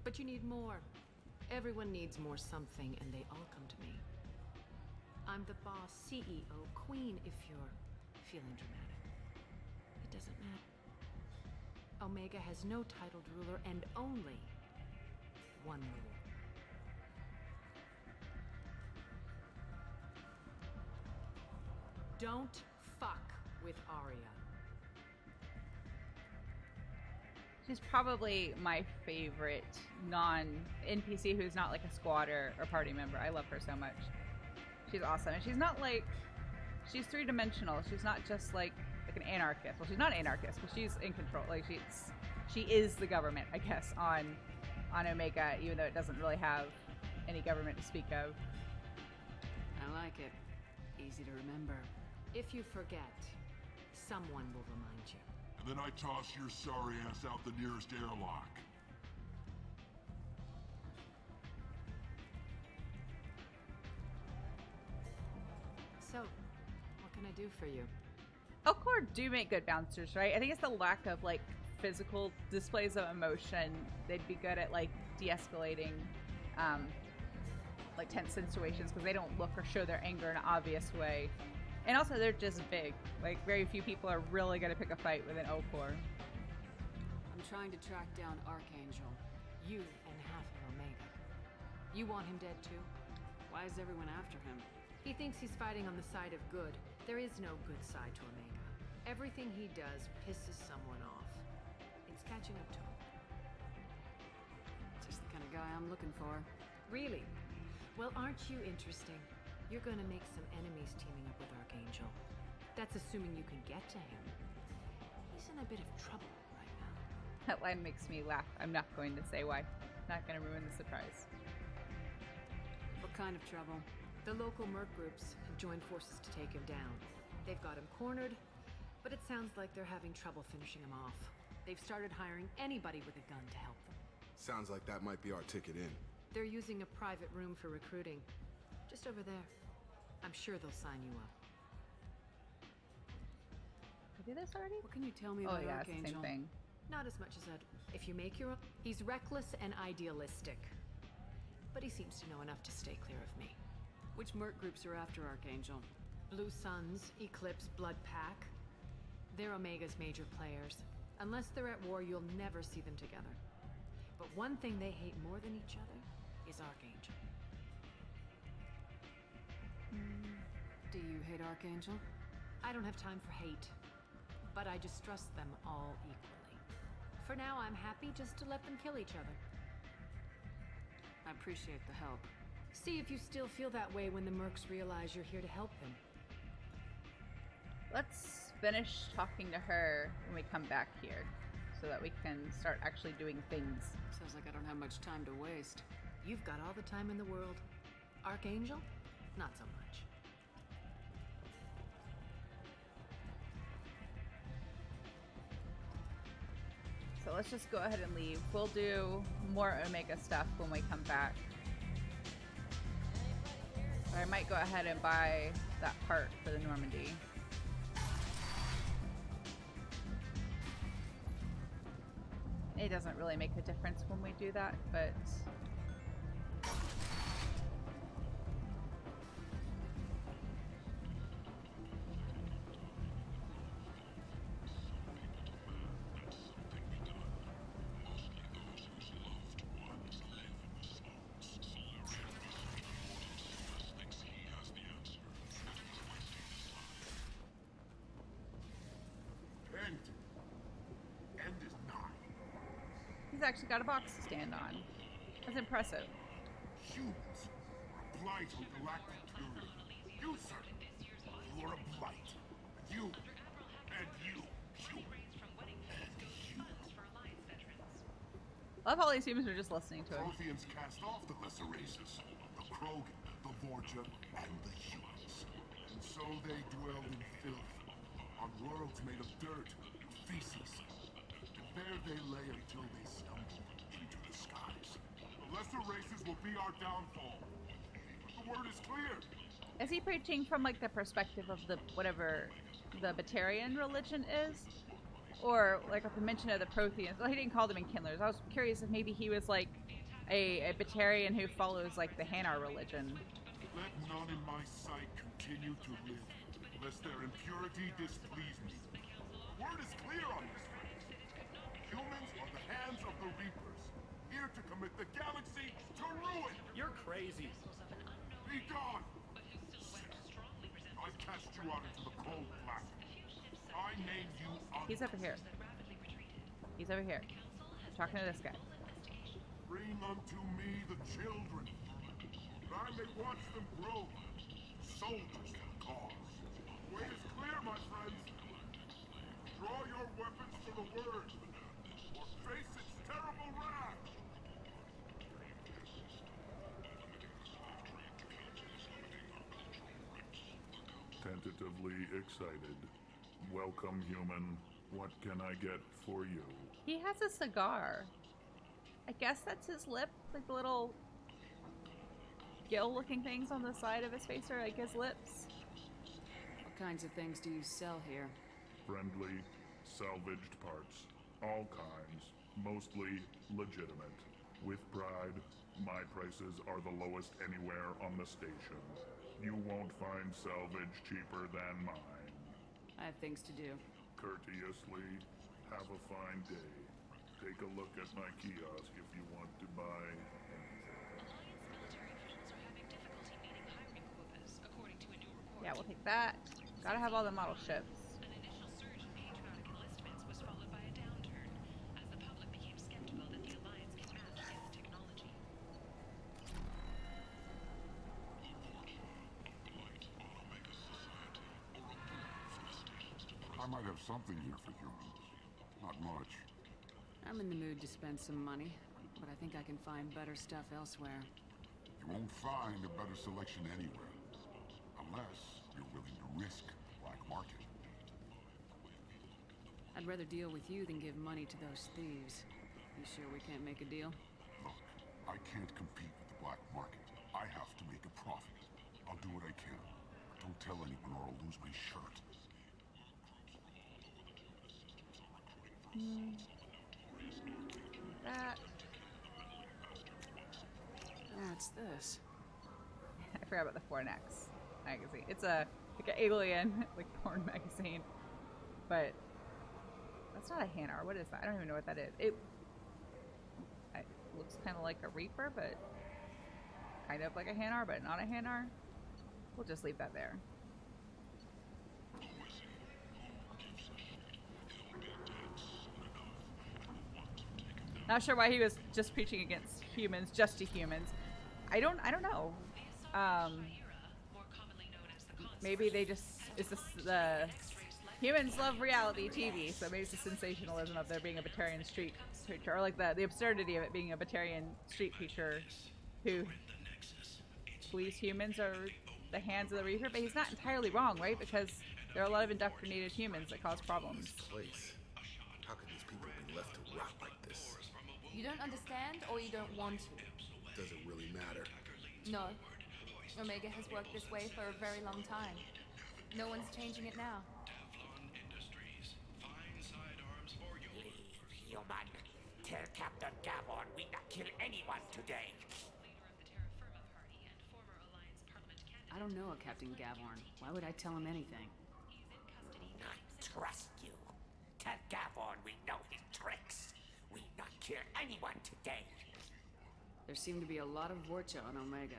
But you need more. Everyone needs more something, and they all come to me. I'm the boss, CEO, queen, if you're feeling dramatic. It doesn't matter. Omega has no titled ruler and only one rule. Don't fuck with Arya. She's probably my favorite non-NPC who's not like a squatter or party member. I love her so much. She's awesome. And she's not like... She's three-dimensional. She's not just like an anarchist. Well, she's not an anarchist, but she's in control. Like, she is the government, I guess, on Omega, even though it doesn't really have any government to speak of. I like it. Easy to remember. If you forget, Someone will remind you. And then I toss your sorry ass out the nearest airlock. So, what can I do for you? Okeer do make good bouncers, right? I think it's the lack of like physical displays of emotion. They'd be good at like de-escalating like tense situations because they don't look or show their anger in an obvious way. And also they're just big. Like very few people are really gonna pick a fight with an Okeer. I'm trying to track down Archangel. You and half of Omega. You want him dead too? Why is everyone after him? He thinks he's fighting on the side of good. There is no good side to Omega. Everything he does pisses someone off. It's catching up to him. Just the kind of guy I'm looking for. Really? Well, aren't you interesting? You're gonna make some enemies teaming up with Archangel. That's assuming you can get to him. He's in a bit of trouble right now. That line makes me laugh. I'm not going to say why. Not gonna ruin the surprise. What kind of trouble? The local merc groups have joined forces to take him down. They've got him cornered, but it sounds like they're having trouble finishing him off. They've started hiring anybody with a gun to help them. Sounds like that might be our ticket in. They're using a private room for recruiting. Just over there. I'm sure they'll sign you up. I do this already? What can you tell me about yeah, Archangel? it's the same thing. Not as much as that. If you make your own... He's reckless and idealistic. But he seems to know enough to stay clear of me. Which merc groups are after Archangel? Blue Suns, Eclipse, Blood Pack. They're Omega's major players. Unless they're at war, you'll never see them together. But one thing they hate more than each other is Archangel. Do you hate Archangel? I don't have time for hate. But I distrust them all equally. For now, I'm happy just to let them kill each other. I appreciate the help. See if you still feel that way when the mercs realize you're here to help them. Let's finish talking to her when we come back here so that we can start actually doing things. Sounds like I don't have much time to waste. You've got all the time in the world. Archangel? Not so much. So let's just go ahead and leave. We'll do more Omega stuff when we come back. I might go ahead and buy that part for the Normandy. It doesn't really make a difference when we do that, but... He's actually got a box to stand on. That's impressive. Humans are a blight on galactic tourism. You, sir, you are a blight. You, and you, you, and you. I love all these humans are just listening to him. Protheans cast off the lesser races, the Krogan, the Vorcha, and the humans. And so they dwelled in filth, on worlds made of dirt and feces. And there they lay until they stumbled into the skies. The lesser races will be our downfall. The word is clear. Is he preaching from like the perspective of the whatever the Batarian religion is? Or like with the mention of the Protheans? Well, he didn't call them Enkindlers. I was curious if maybe he was like a Batarian who follows like the Hanar religion. Let none in my sight continue to live, lest their impurity displease me. The word is clear on this. Humans are the hands of the Reapers, here to commit the galaxy to ruin! You're crazy. Be gone! I cast you out into the cold black. I name you He's over here. He's over here. Talking to this guy. Bring unto me the children, that I may watch them grow. Soldiers for the cause. The way is clear, my friends. Draw your weapons for the word, or face its terrible wrath. Tentatively excited. Welcome, human. What can I get for you? He has a cigar. I guess that's his lip, like the little gill-looking things on the side of his face are like his lips. What kinds of things do you sell here? Friendly, salvaged parts. All kinds. Mostly legitimate. With pride, my prices are the lowest anywhere on the station. You won't find salvage cheaper than mine. I have things to do. Courteously, have a fine day. Take a look at my kiosk if you want to buy Yeah, we'll take that. Gotta have all the model ships. An initial surge in patriotic enlistments was followed by a downturn, as the public became skeptical that the Alliance could match Sith technology. I might have something here for humans. Not much. I'm in the mood to spend some money, but I think I can find better stuff elsewhere. You won't find a better selection anywhere. Unless you're willing to risk the black market. I'd rather deal with you than give money to those thieves. You sure we can't make a deal? Look, I can't compete with the black market. I have to make a profit. I'll do what I can. Don't tell anyone or I'll lose my shirt. That. What's this? I forgot about the Fornex magazine. It's a like an alien like porn magazine, but that's not a Hanar. What is that? I don't even know what that is. It looks kind of like a Reaper, but kind of like a Hanar, but not a Hanar. We'll just leave that there. Not sure why he was just preaching against humans, just to humans. I don't know. Maybe they just, it's just the humans love reality TV, so maybe it's the sensationalism of there being a Batarian street preacher, or like the absurdity of it being a Batarian street preacher who believes humans are the hands of the Reaper, but he's not entirely wrong, right? Because there are a lot of indoctrinated humans that cause problems. Place. How could these people be left to rot like this? You don't understand, or you don't want to? Does it really matter? No. Omega has worked this way for a very long time. No one's changing it now. Human, tell Captain Gavon we not kill anyone today. I don't know a Captain Gavorn. Why would I tell him anything? Not trust you. Tell Gavon we know his tricks. We not kill anyone today. There seem to be a lot of Vorcha on Omega.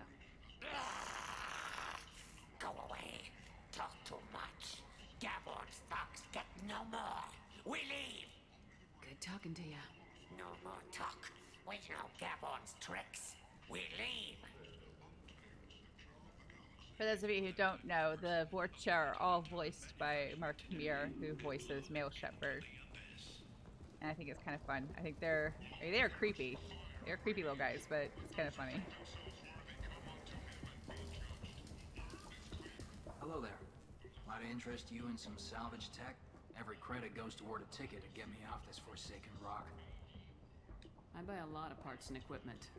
Go away. Talk too much. Gavon's thugs get no more. We leave. Good talking to ya. No more talk. We know Gavon's tricks. We leave. For those of you who don't know, the Vorcha are all voiced by Mark Hamill, who voices male Shepard. And I think it's kind of fun. I think they're creepy. They're creepy little guys, but it's kind of funny. Hello there. Might I interest you in some salvage tech? Every credit goes toward a ticket to get me off this forsaken rock. I buy a lot of parts and equipment.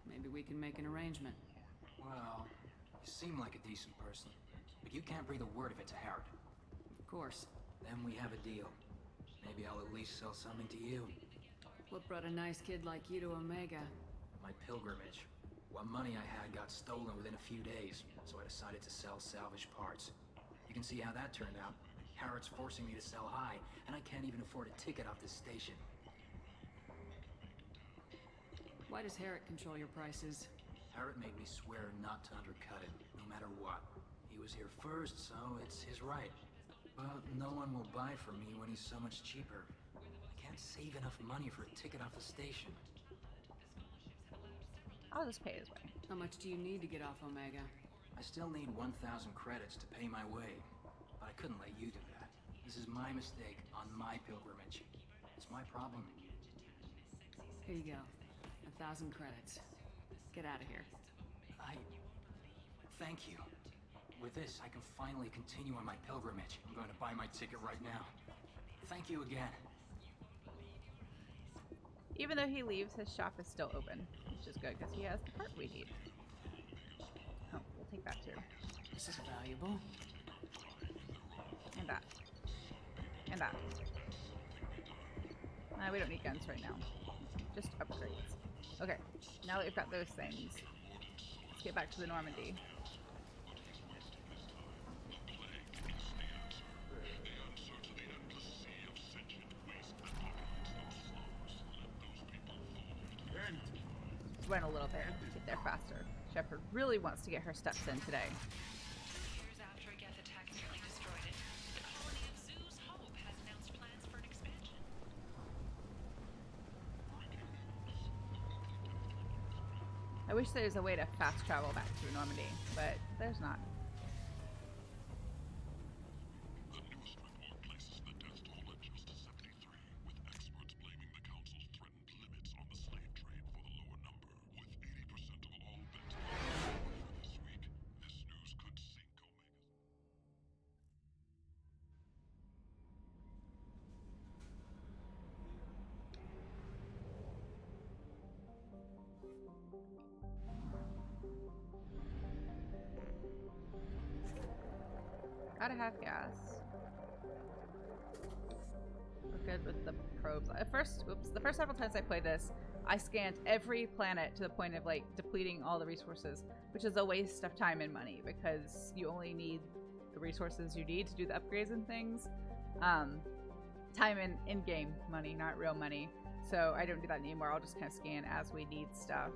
Maybe we can make an arrangement. Well, you seem like a decent person, but you can't breathe a word of it to Harrod. Of course. Then we have a deal. Maybe I'll at least sell something to you. What brought a nice kid like you to Omega? My pilgrimage. What money I had got stolen within a few days, so I decided to sell salvage parts. You can see how that turned out. Harrod's forcing me to sell high, and I can't even afford a ticket off this station. Why does Harrod control your prices? Harrod made me swear not to undercut it, no matter what. He was here first, so it's his right. But no one will buy from me when he's so much cheaper. I can't save enough money for a ticket off the station. I'll just pay his way. How much do you need to get off Omega? I still need 1,000 credits to pay my way, but I couldn't let you do that. This is my mistake on my pilgrimage. It's my problem. Here you go. 1,000 credits. Get out of here. Thank you. With this, I can finally continue on my pilgrimage. I'm going to buy my ticket right now. Thank you again. Even though he leaves, his shop is still open, which is good because he has the part we need. Oh, we'll take that too. This is valuable. And that. And that. We don't need guns right now. Just upgrades. Okay, now that we've got those things, let's get back to the Normandy. Run a little bit, get there faster. Shepard really wants to get her steps in today. Years after a Geth attack nearly destroyed it, the colony of Zoo's Hope has announced plans for an expansion. I wish there was a way to fast travel back to Normandy, but there's not. Gotta have gas. We're good with the probes. The first several times I played this, I scanned every planet to the point of like depleting all the resources, which is a waste of time and money because you only need the resources you need to do the upgrades and things. Time and in-game money, not real money. So I don't do that anymore. I'll just kind of scan as we need stuff.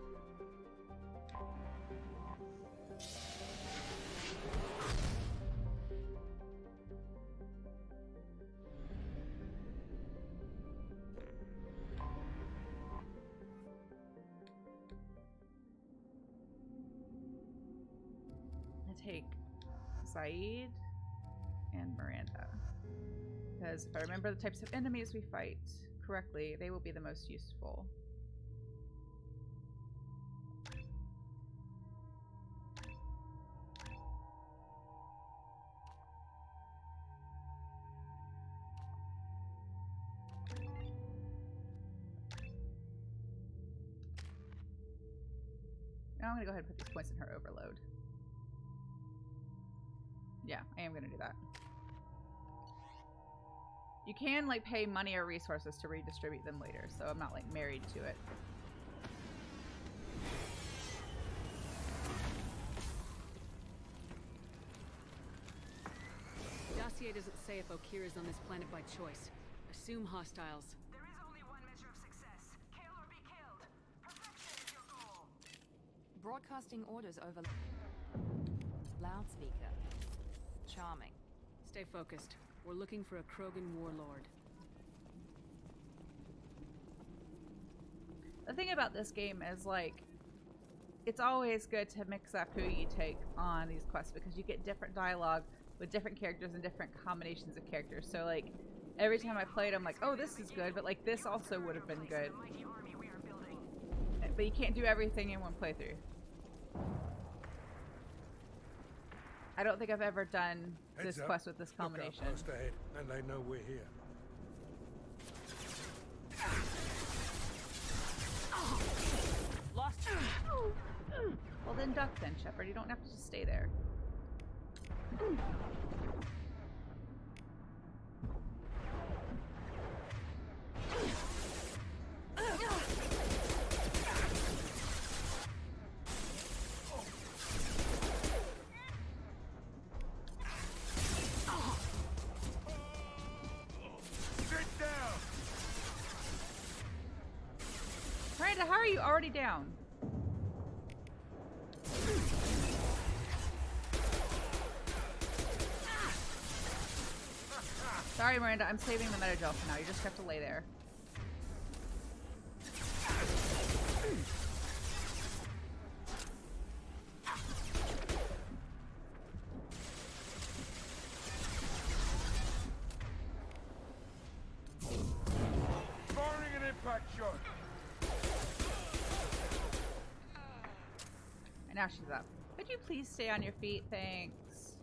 Take Zaeed and Miranda, because if I remember the types of enemies we fight correctly, they will be the most useful. Now I'm gonna go ahead and put these points in her overload. Yeah, I am gonna do that. You can like pay money or resources to redistribute them later, so I'm not like married to it. Dossier doesn't say if Okeer is on this planet by choice. Assume hostiles. There is only one measure of success. Kill or be killed. Perfection is your goal. Broadcasting orders over loudspeaker. Charming. Stay focused. We're looking for a Krogan warlord. The thing about this game is like, it's always good to mix up who you take on these quests because you get different dialogue with different characters and different combinations of characters. So like, every time I played, I'm like, oh, this is good, but like this also would have been good. But you can't do everything in one playthrough. I don't think I've ever done this quest with this combination. Look out, post ahead, and they know we're here. Lost. Well then duck then, Shepard. You don't have to just stay there. Miranda, how are you already down? Sorry, Miranda, I'm saving the Medi-Gel for now. You just have to lay there. Firing an impact shot. And now she's up. Could you please stay on your feet? Thanks.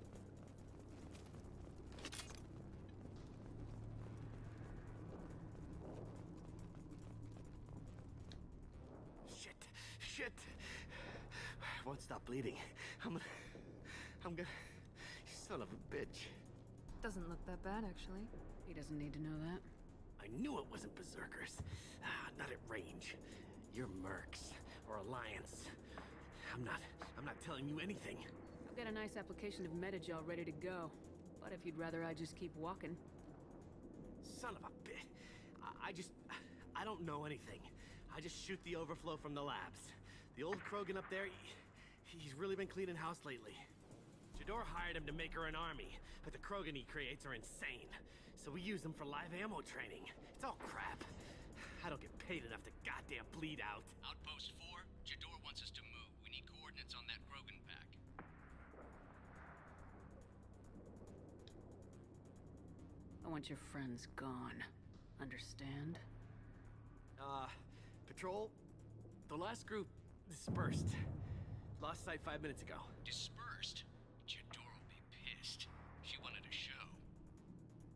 shit. Won't stop bleeding. I'm gonna... Son of a bitch. Doesn't look that bad, actually. He doesn't need to know that. I knew it wasn't berserkers. Not at range. You're mercs or Alliance. I'm not telling you anything. I've got a nice application of Medi-Gel ready to go. But if you'd rather I just keep walking. Son of a bitch. I don't know anything. I just shoot the overflow from the labs. The old Krogan up there, he's really been cleaning house lately. Jador hired him to make her an army, but the Krogan he creates are insane. So we use them for live ammo training. It's all crap. I don't get paid enough to goddamn bleed out. Outpost 4, Jador wants us to move. We need coordinates on that Krogan pack. I want your friends gone. Understand? Patrol, the last group dispersed. Lost sight 5 minutes ago. Dispersed? Jador will be pissed. She wanted a show.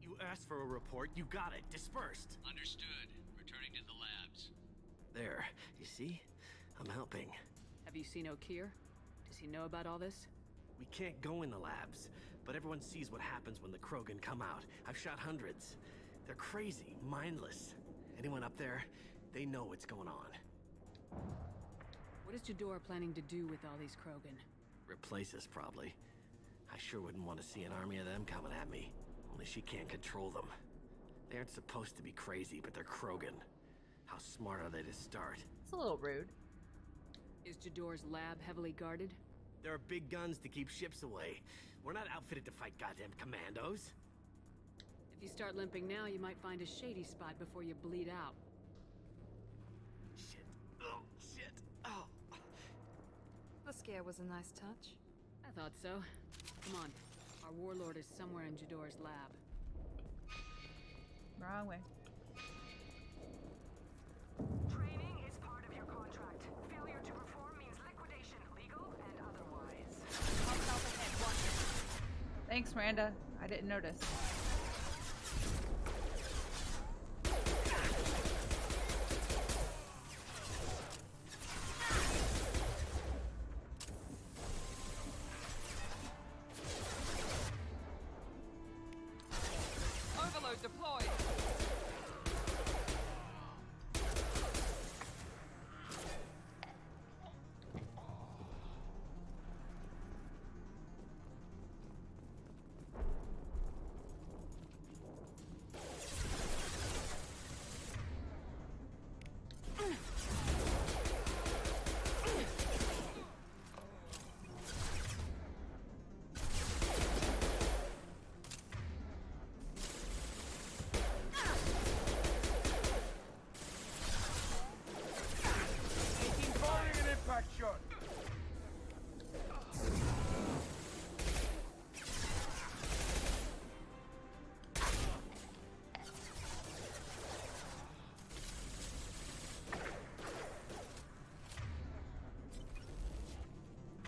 You asked for a report, you got it. Dispersed. Understood. Returning to the labs. There, you see? I'm helping. Have you seen Okeer? Does he know about all this? We can't go in the labs, but everyone sees what happens when the Krogan come out. I've shot hundreds. They're crazy, mindless. Anyone up there, they know what's going on. What is Jador planning to do with all these Krogan? Replace us, probably. I sure wouldn't want to see an army of them coming at me. Only she can't control them. They aren't supposed to be crazy, but they're Krogan. How smart are they to start? It's a little rude. Is Jador's lab heavily guarded? There are big guns to keep ships away. We're not outfitted to fight goddamn commandos. If you start limping now, you might find a shady spot before you bleed out. Shit. Oh, shit. Oh. The scare was a nice touch. I thought so. Come on. Our Warlord is somewhere in Jador's lab. Wrong way. Training is part of your contract. Failure to perform means liquidation, legal and otherwise. Thanks, Miranda. I didn't notice. Overload deployed.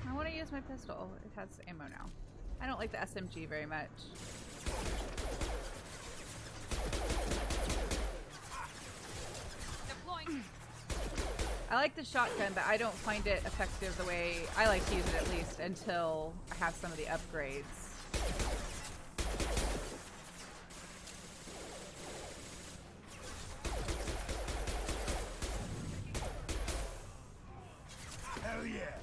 I want to use my pistol. It has ammo now. I don't like the SMG very much. Deploying. I like the shotgun, but I don't find it effective the way I like to use it, at least until I have some of the upgrades. Hell yeah!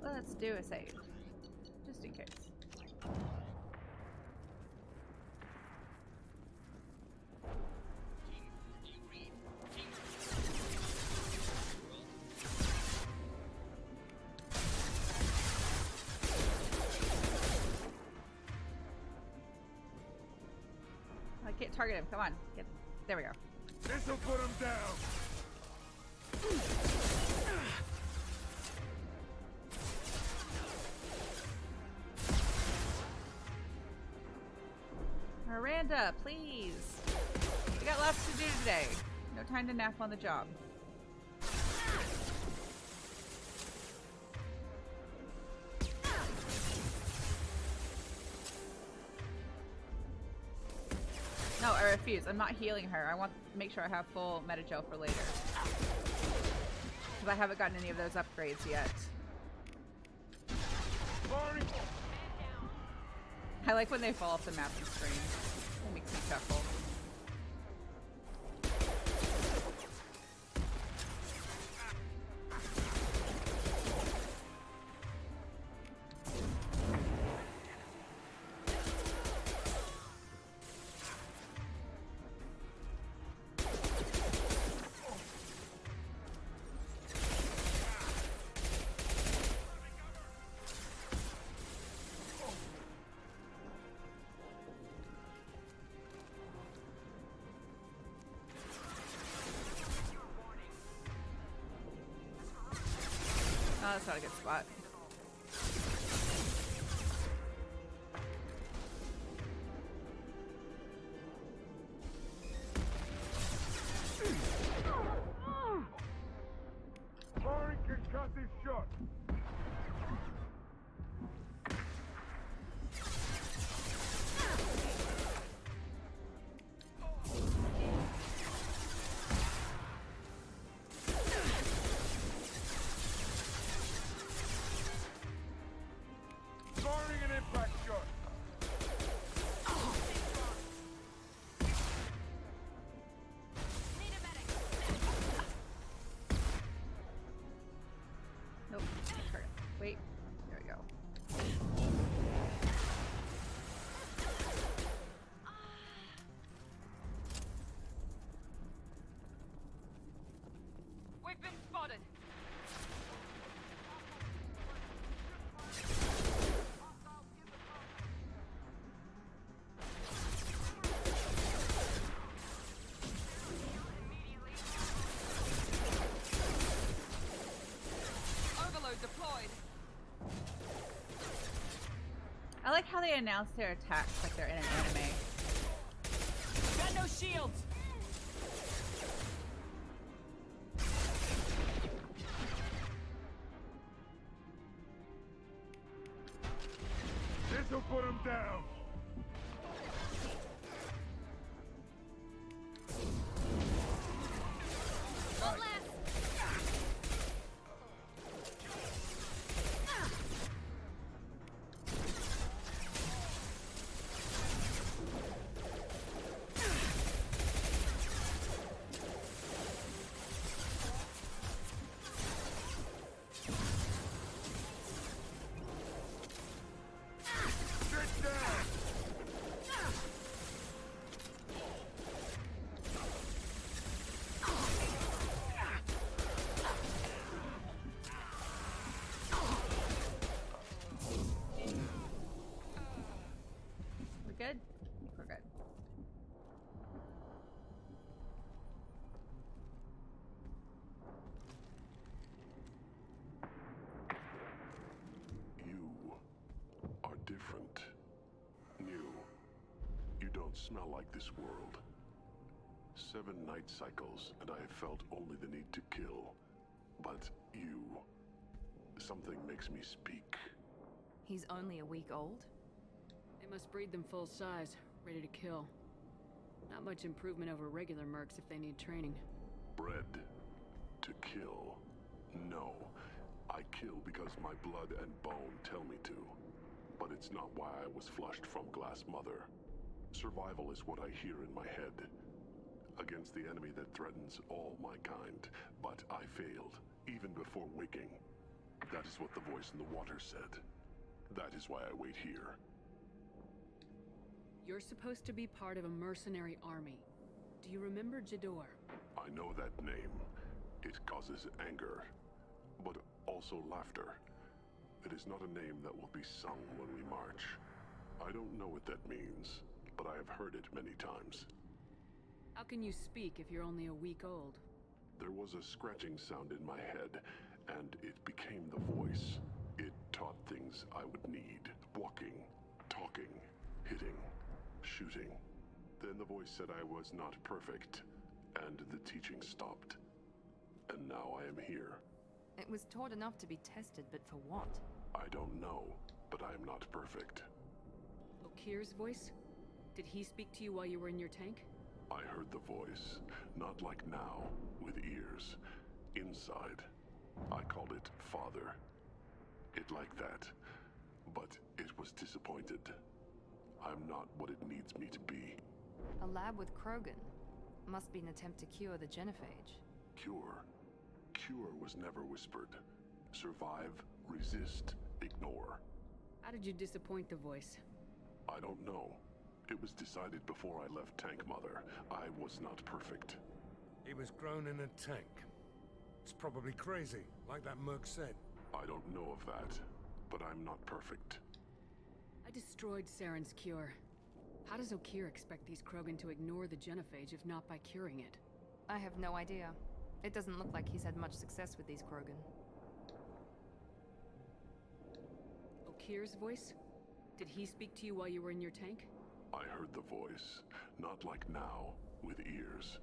Let's do a save, just in case. I can't target him. Come on, get there. We go. This'll put him down. Miranda, please. We got lots to do today. No time to nap on the job. No, I refuse. I'm not healing her. I want to make sure I have full Medi-Gel for later. Because I haven't gotten any of those upgrades yet. I like when they fall off the map and scream. It makes me chuckle. Oh, that's not a good spot. Firing concussive shot. Firing an impact shot. Nope. Wait. There we go. We've been spotted. Overload deployed. I like how they announce their attacks like they're in an anime. Got no shields. This'll put him down. One last. Sit down. We good? I think we're good. You are different. New. You don't smell like this world. 7 night cycles, and I have felt only the need to kill. But you... Something makes me speak. He's only a week old? They must breed them full size, ready to kill. Not much improvement over regular mercs if they need training. Bred to kill. No. I kill because my blood and bone tell me to. But it's not why I was flushed from Glass Mother. Survival is what I hear in my head. Against the enemy that threatens all my kind. But I failed, even before waking. That is what the voice in the water said. That is why I wait here. You're supposed to be part of a mercenary army. Do you remember Jador? I know that name. It causes anger, but also laughter. It is not a name that will be sung when we march. I don't know what that means, but I have heard it many times. How can you speak if you're only a week old? There was a scratching sound in my head, and it became the voice. It taught things I would need. Walking, talking, hitting, shooting. Then the voice said I was not perfect, and the teaching stopped. And now I am here. It was taught enough to be tested, but for what? I don't know, but I am not perfect. Okeer's voice? Did he speak to you while you were in your tank? I heard the voice, not like now, with ears. Inside. I called it Father. It like that. But it was disappointed. I'm not what it needs me to be. A lab with Krogan. Must be an attempt to cure the genophage. Cure? Cure was never whispered. Survive, resist, ignore. How did you disappoint the voice? I don't know. It was decided before I left Tank Mother. I was not perfect. He was grown in a tank. It's probably crazy, like that merc said. I don't know of that, but I'm not perfect. I destroyed Saren's cure. How does Okeer expect these Krogan to ignore the genophage if not by curing it? I have no idea. It doesn't look like he's had much success with these Krogan. Okeer's voice? Did he speak to you while you were in your tank? I heard the voice, not like now, with ears.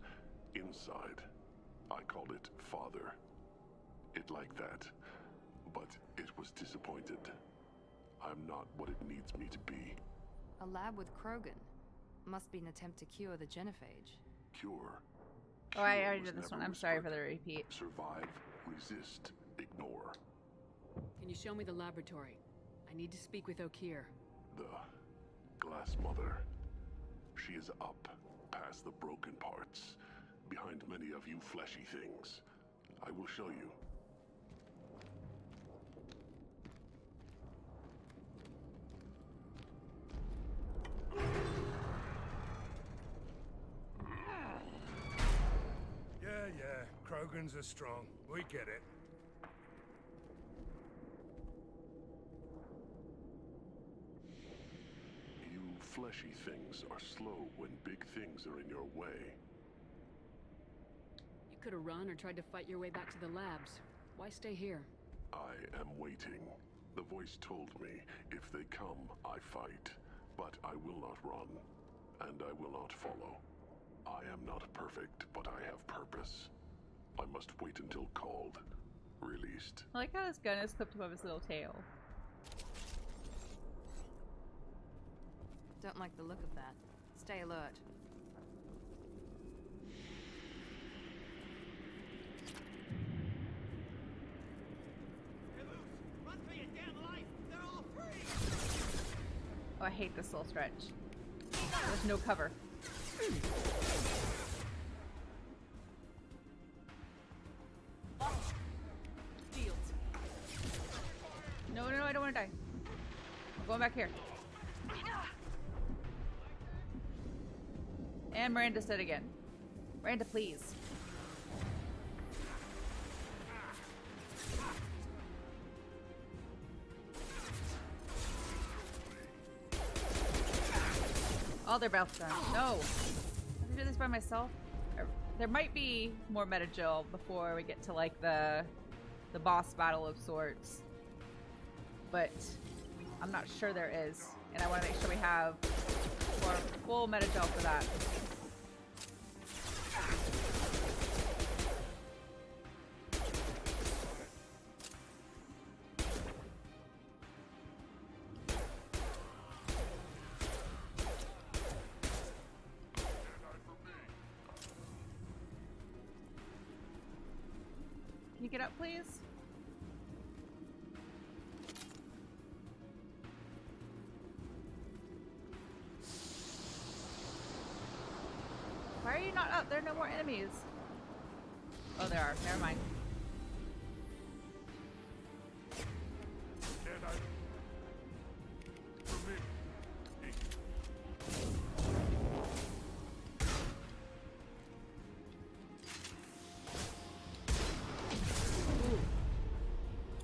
Inside. I called it Father. It like that. But it was disappointed. I'm not what it needs me to be. A lab with Krogan. Must be an attempt to cure the genophage. Cure? Oh, I already did this one. I'm sorry for the repeat. Survive, resist, ignore. Can you show me the laboratory? I need to speak with Okeer. The Glass Mother. She is up, past the broken parts, behind many of you fleshy things. I will show you. Yeah, Krogans are strong. We get it. You fleshy things are slow when big things are in your way. You could have run or tried to fight your way back to the labs. Why stay here? I am waiting. The voice told me, if they come, I fight. But I will not run, and I will not follow. I am not perfect, but I have purpose. I must wait until called. Released. I like how his gun is clipped above his little tail. Don't like the look of that. Stay alert. Run for your damn life! They're all free! Oh, I hate this little stretch. There's no cover. No, I don't want to die. I'm going back here. And Miranda's dead again. Miranda, please. Oh, they're both done. No. I have to do this by myself. There might be more Medi-Gel before we get to like the boss battle of sorts. But I'm not sure there is. And I want to make sure we have full Medi-Gel for that. Can you get up, please? Why are you not up? There are no more enemies. Oh, there are. Never mind.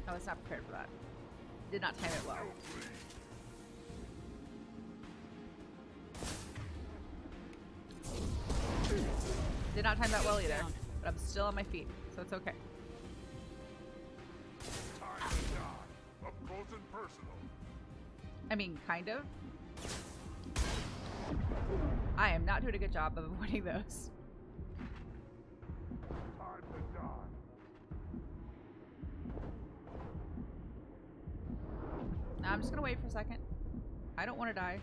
I was not prepared for that. Did not time it well. Did not time that well either, but I'm still on my feet, so it's okay. Time to die. Up close and personal. I mean, kind of. I am not doing a good job of avoiding those. Now I'm just gonna wait for a second. I don't want to die.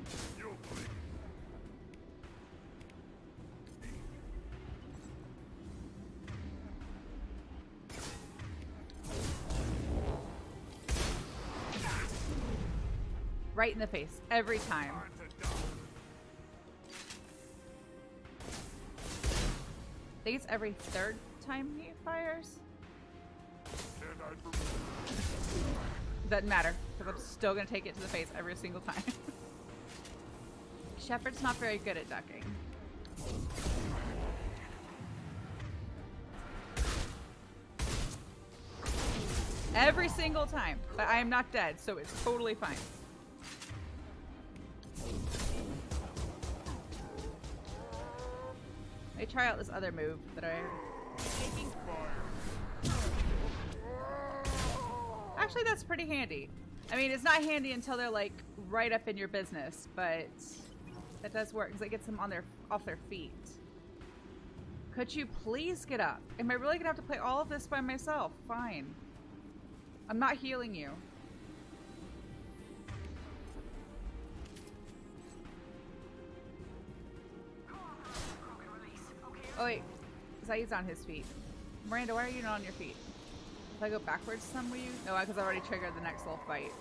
Right in the face, every time. I think it's every third time he fires. Doesn't matter, because I'm still going to take it to the face every single time. Shepard's not very good at ducking. Every single time. But I am not dead, so it's totally fine. Let me try out this other move that I... Actually, that's pretty handy. I mean, it's not handy until they're like right up in your business, but that does work because it gets them on off their feet. Could you please get up? Am I really gonna have to play all of this by myself? Fine. I'm not healing you. Oh wait, Zaeed's on his feet. Miranda, why are you not on your feet? If I go backwards some, will you? No, because I already triggered the next little fight.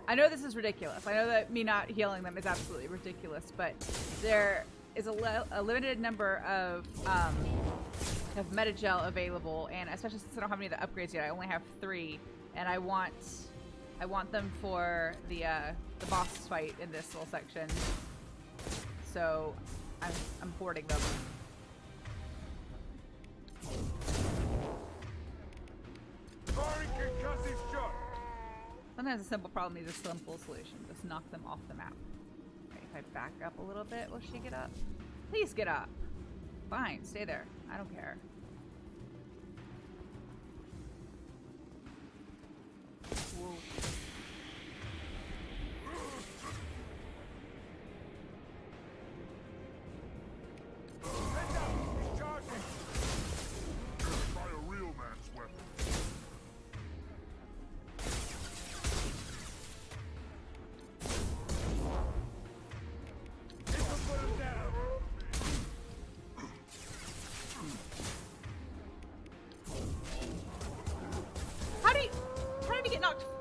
I know this is ridiculous. I know that me not healing them is absolutely ridiculous, but there is a limited number of Medi-Gel available, and especially since I don't have any of the upgrades yet, I only have 3, and I want them for the boss fight in this little section. So I'm hoarding them. Sometimes a simple problem needs a simple solution. Just knock them off the map. Okay, if I back up a little bit, will she get up? Please get up. Fine, stay there. I don't care. Whoa.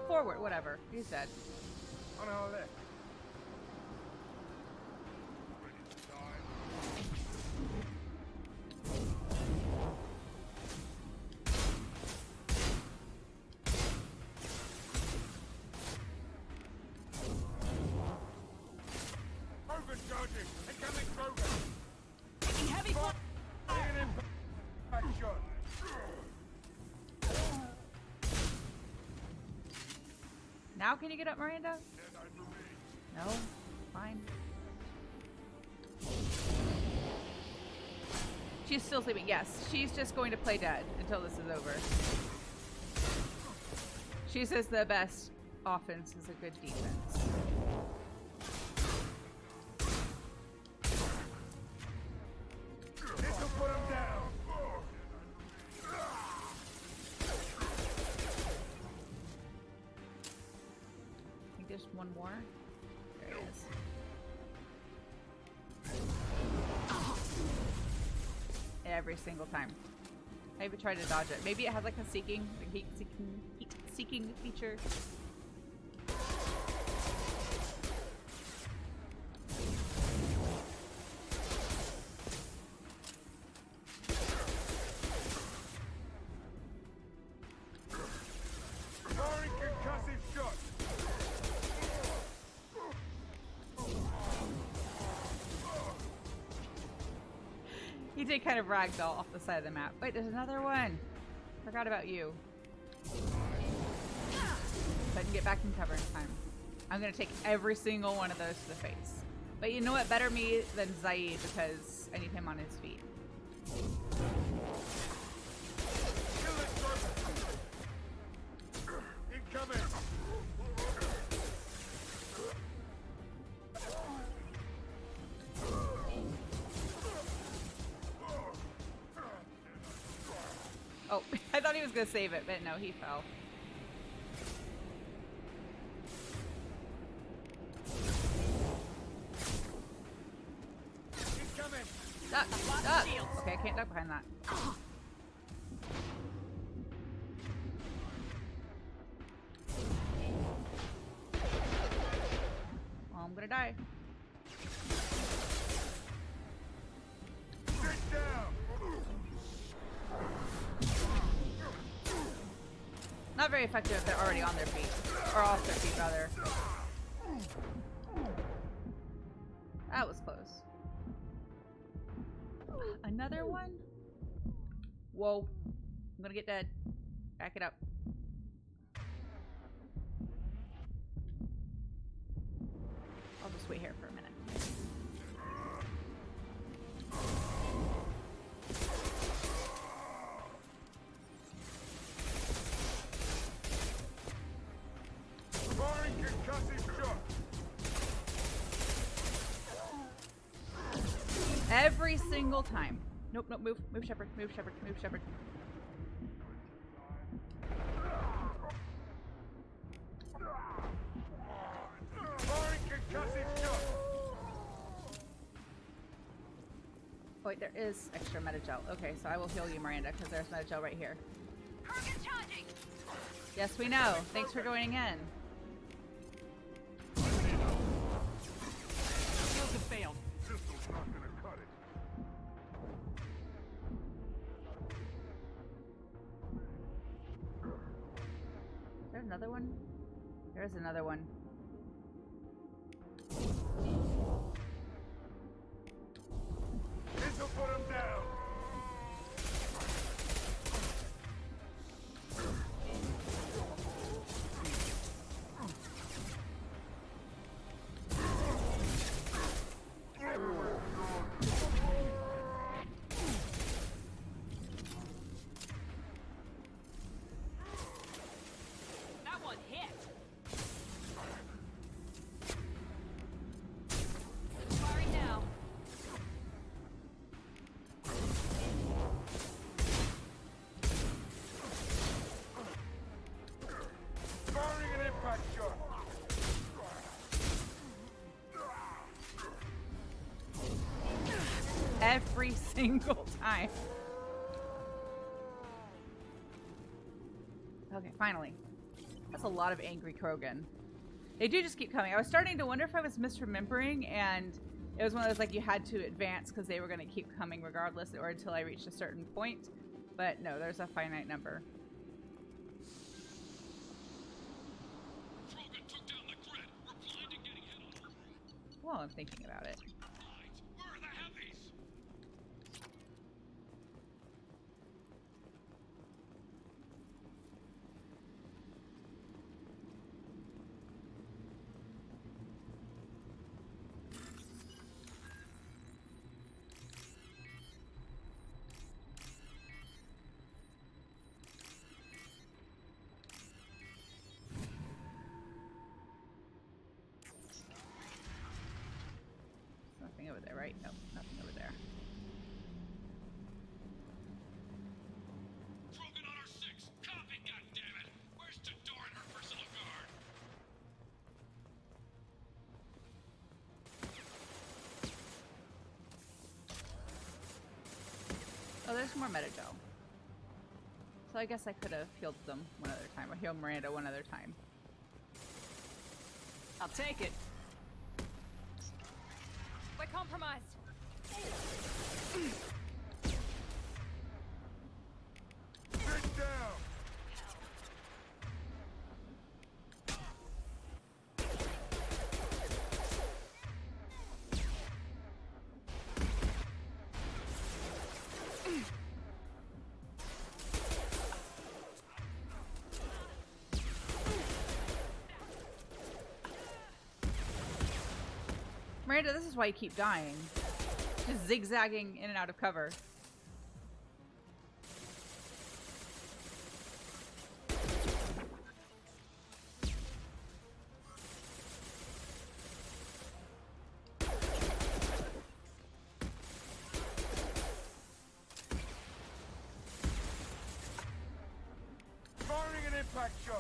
Forward, whatever. He's dead. On our left. Krogan charging! Incoming Krogan! Taking heavy fire! Back shot! Now can you get up, Miranda? No? Fine. She's still sleeping. Yes, she's just going to play dead until this is over. She says the best offense is a good defense. This'll put him down! Just one more. There it is. Every single time. I even tried to dodge it. Maybe it has like a heat seeking feature. Firing concussive shot! He did kind of ragdoll off the side of the map. Wait, there's another one. Forgot about you. So I can get back in cover in time. I'm gonna take every single one of those to the face. But you know what? Better me than Zaeed because I need him on his feet. Incoming! was gonna save it, but no, he fell. He's coming. Duck! Duck! Okay, I can't duck behind that. Oh, I'm gonna die. Sit down. Not very effective if they're already on their feet. Or off their feet, rather. That was close. Another one? Whoa. I'm gonna get dead. Back it up. I'll just wait here for a minute. Firing concussive shock. Every single time. Nope, nope, move. Move, Shepard. Move, Shepard. Move, Shepard. Firing concussive shock. Oh, wait, there is extra Medi-Gel. Okay, so I will heal you, Miranda, because there's Medi-Gel right here. Charging. Yes, we know. Thanks for joining in. Shields have failed. Pistol's not gonna cut it. Is there another one? There's another one. This'll put him down. That one hit. Firing now. Firing an impact shot. Every single time. Okay, finally. That's a lot of angry Krogan. They do just keep coming. I was starting to wonder if I was misremembering, and it was one of those, like, you had to advance because they were going to keep coming regardless, or until I reached a certain point. But no, there's a finite number. Krogan took down the grid. We're blind and getting hit on. Well, I'm thinking about it. Where are the heavies? Nothing over there, right? No, nothing over there. Krogan on our 6. Copy, goddammit. Where's Tador and her personal guard? Oh, there's more Medi-Gel. So I guess I could have healed them one other time. Or healed Miranda one other time. I'll take it. We're compromised. Sit down. Miranda, this is why you keep dying. Just zigzagging in and out of cover. action!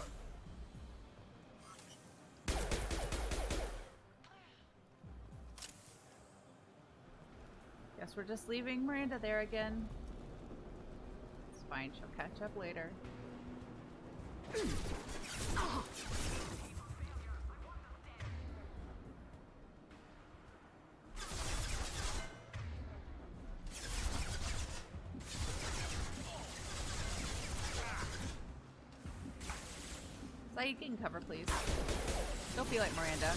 Guess we're just leaving Miranda there again. It's fine, she'll catch up later. Zaeed, get in cover, please. Don't be like Miranda.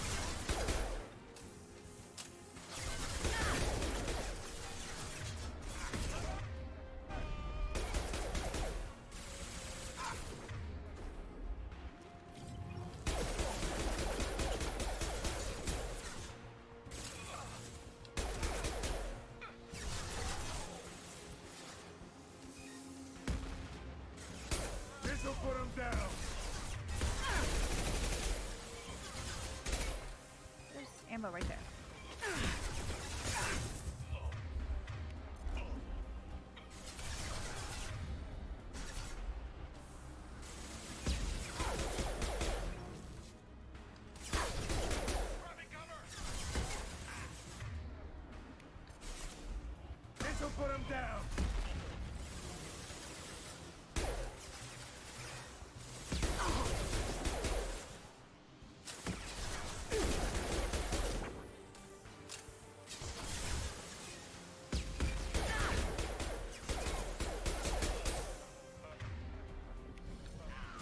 This'll put him down! There's ammo right there. This'll put him down!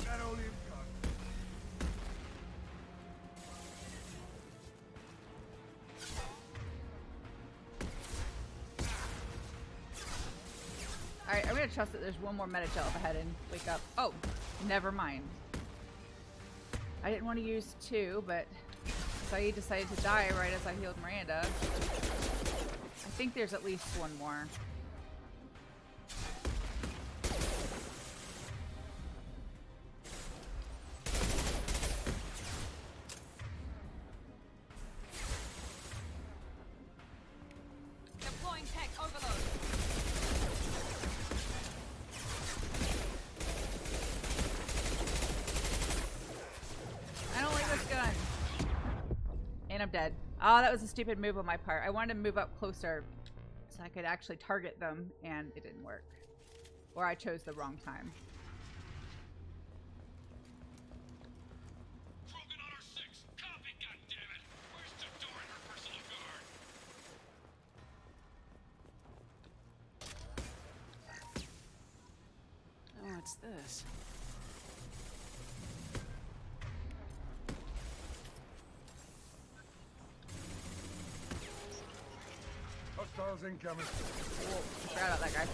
That only got. Alright, I'm gonna trust that there's one more Medi-Gel up ahead and wake up. Oh, never mind. I didn't want to use two, but Zaeed decided to die right as I healed Miranda. I think there's at least one more. Deploying tech overload. I don't like this gun. And I'm dead. Oh, that was a stupid move on my part. I wanted to move up closer so I could actually target them, and it didn't work. Or I chose the wrong time. Krogan on our 6. Copy, goddammit. Where's Tadora and her personal guard? Oh, what's this? Hostiles incoming. Whoa, I forgot about that guy.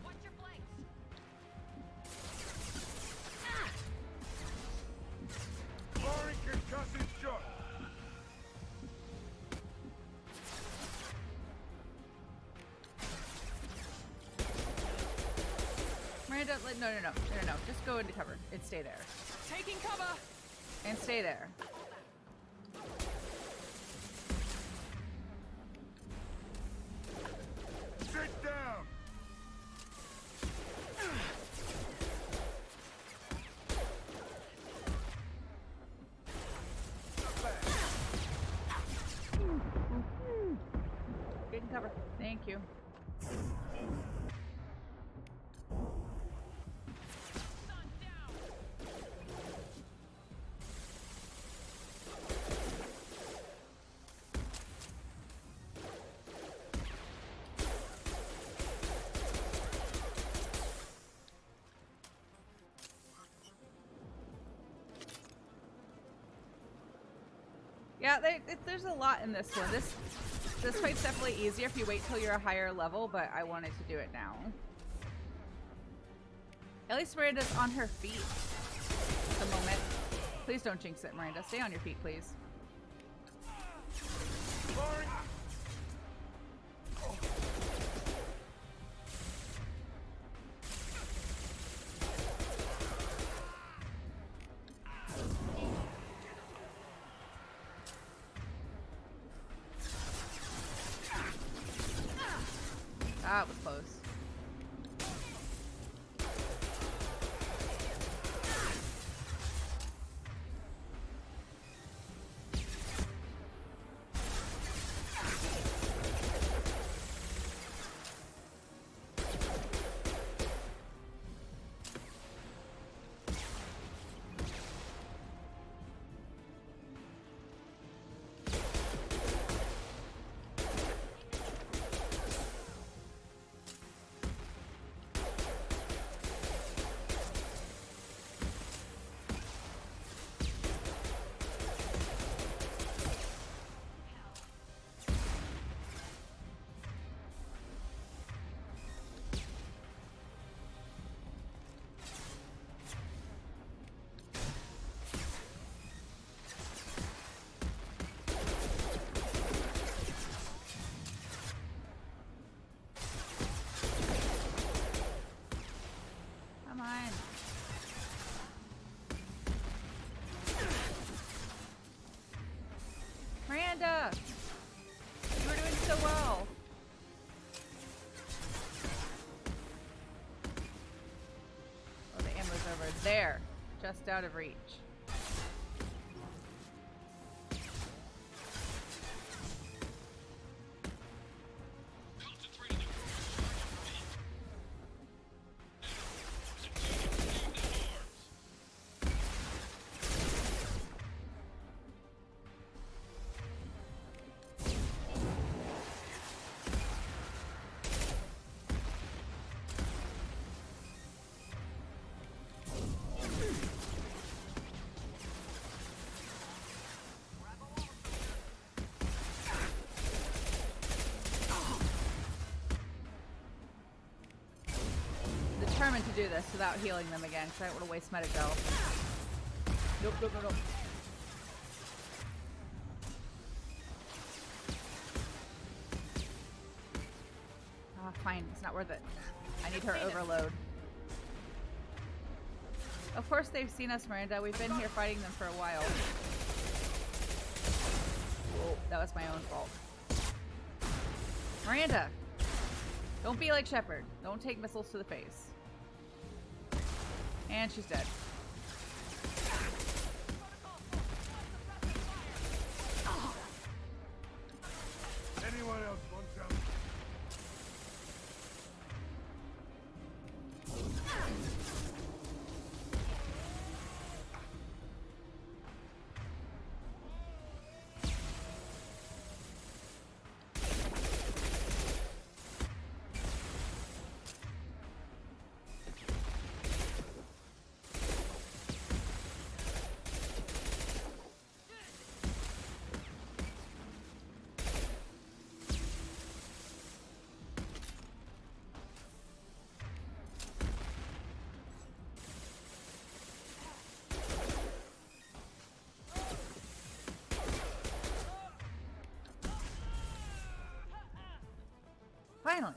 Watch your flanks. Firing concussive shot. Miranda, no. Just go into cover and stay there. Taking cover. And stay there. Sit down. Get in cover. Thank you. Yeah, there's a lot in this one. This fight's definitely easier if you wait till you're a higher level, but I wanted to do it now. At least Miranda's on her feet at the moment. Please don't jinx it, Miranda. Stay on your feet, please. Just out of reach. Determined to do this without healing them again, because I don't want to waste Medi-Gel. Nope, nope, nope, nope. Ah, fine. It's not worth it. I need her overload. Of course they've seen us, Miranda. We've been here fighting them for a while. Whoa, that was my own fault. Miranda! Don't be like Shepard. Don't take missiles to the face. And she's dead. Anyone else want some? Finally.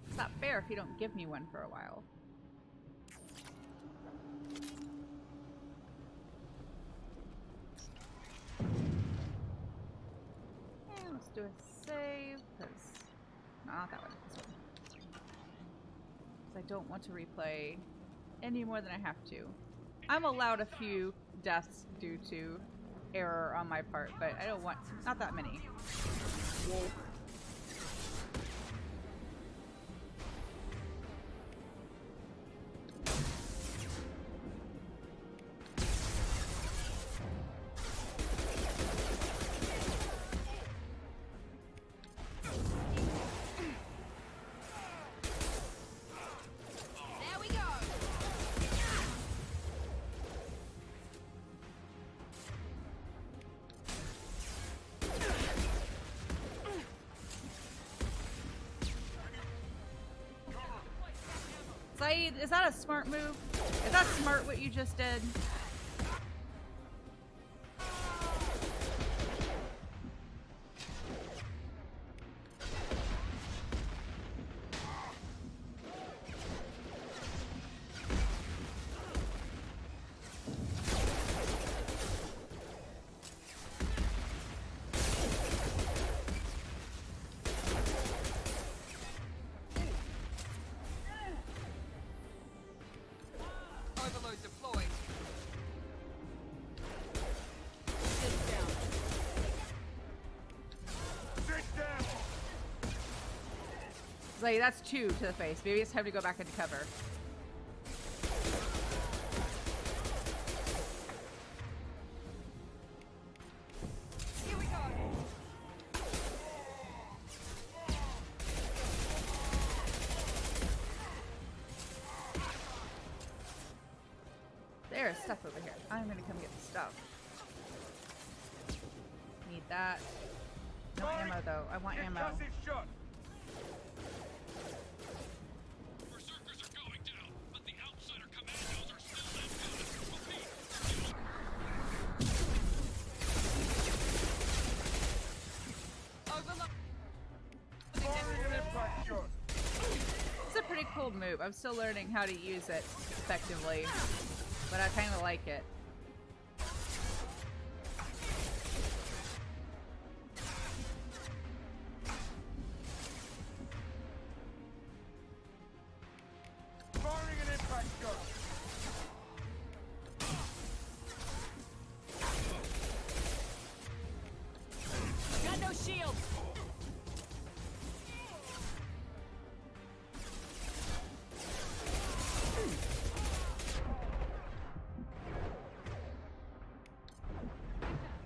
It's not fair if you don't give me one for a while. And let's do a save, because not that one. This one. Because I don't want to replay any more than I have to. I'm allowed a few deaths due to error on my part, but I don't want not that many. Whoa. Zaeed, is that a smart move? Is that smart what you just did? Zaeed, that's 2 to the face. Maybe it's time to go back into cover. Here we go. There's stuff over here. I'm gonna come get the stuff. Need that. No ammo though. I want ammo. It's a pretty cool move. I'm still learning how to use it effectively. but I kind of like it. Firing an impact gun. Got no shield.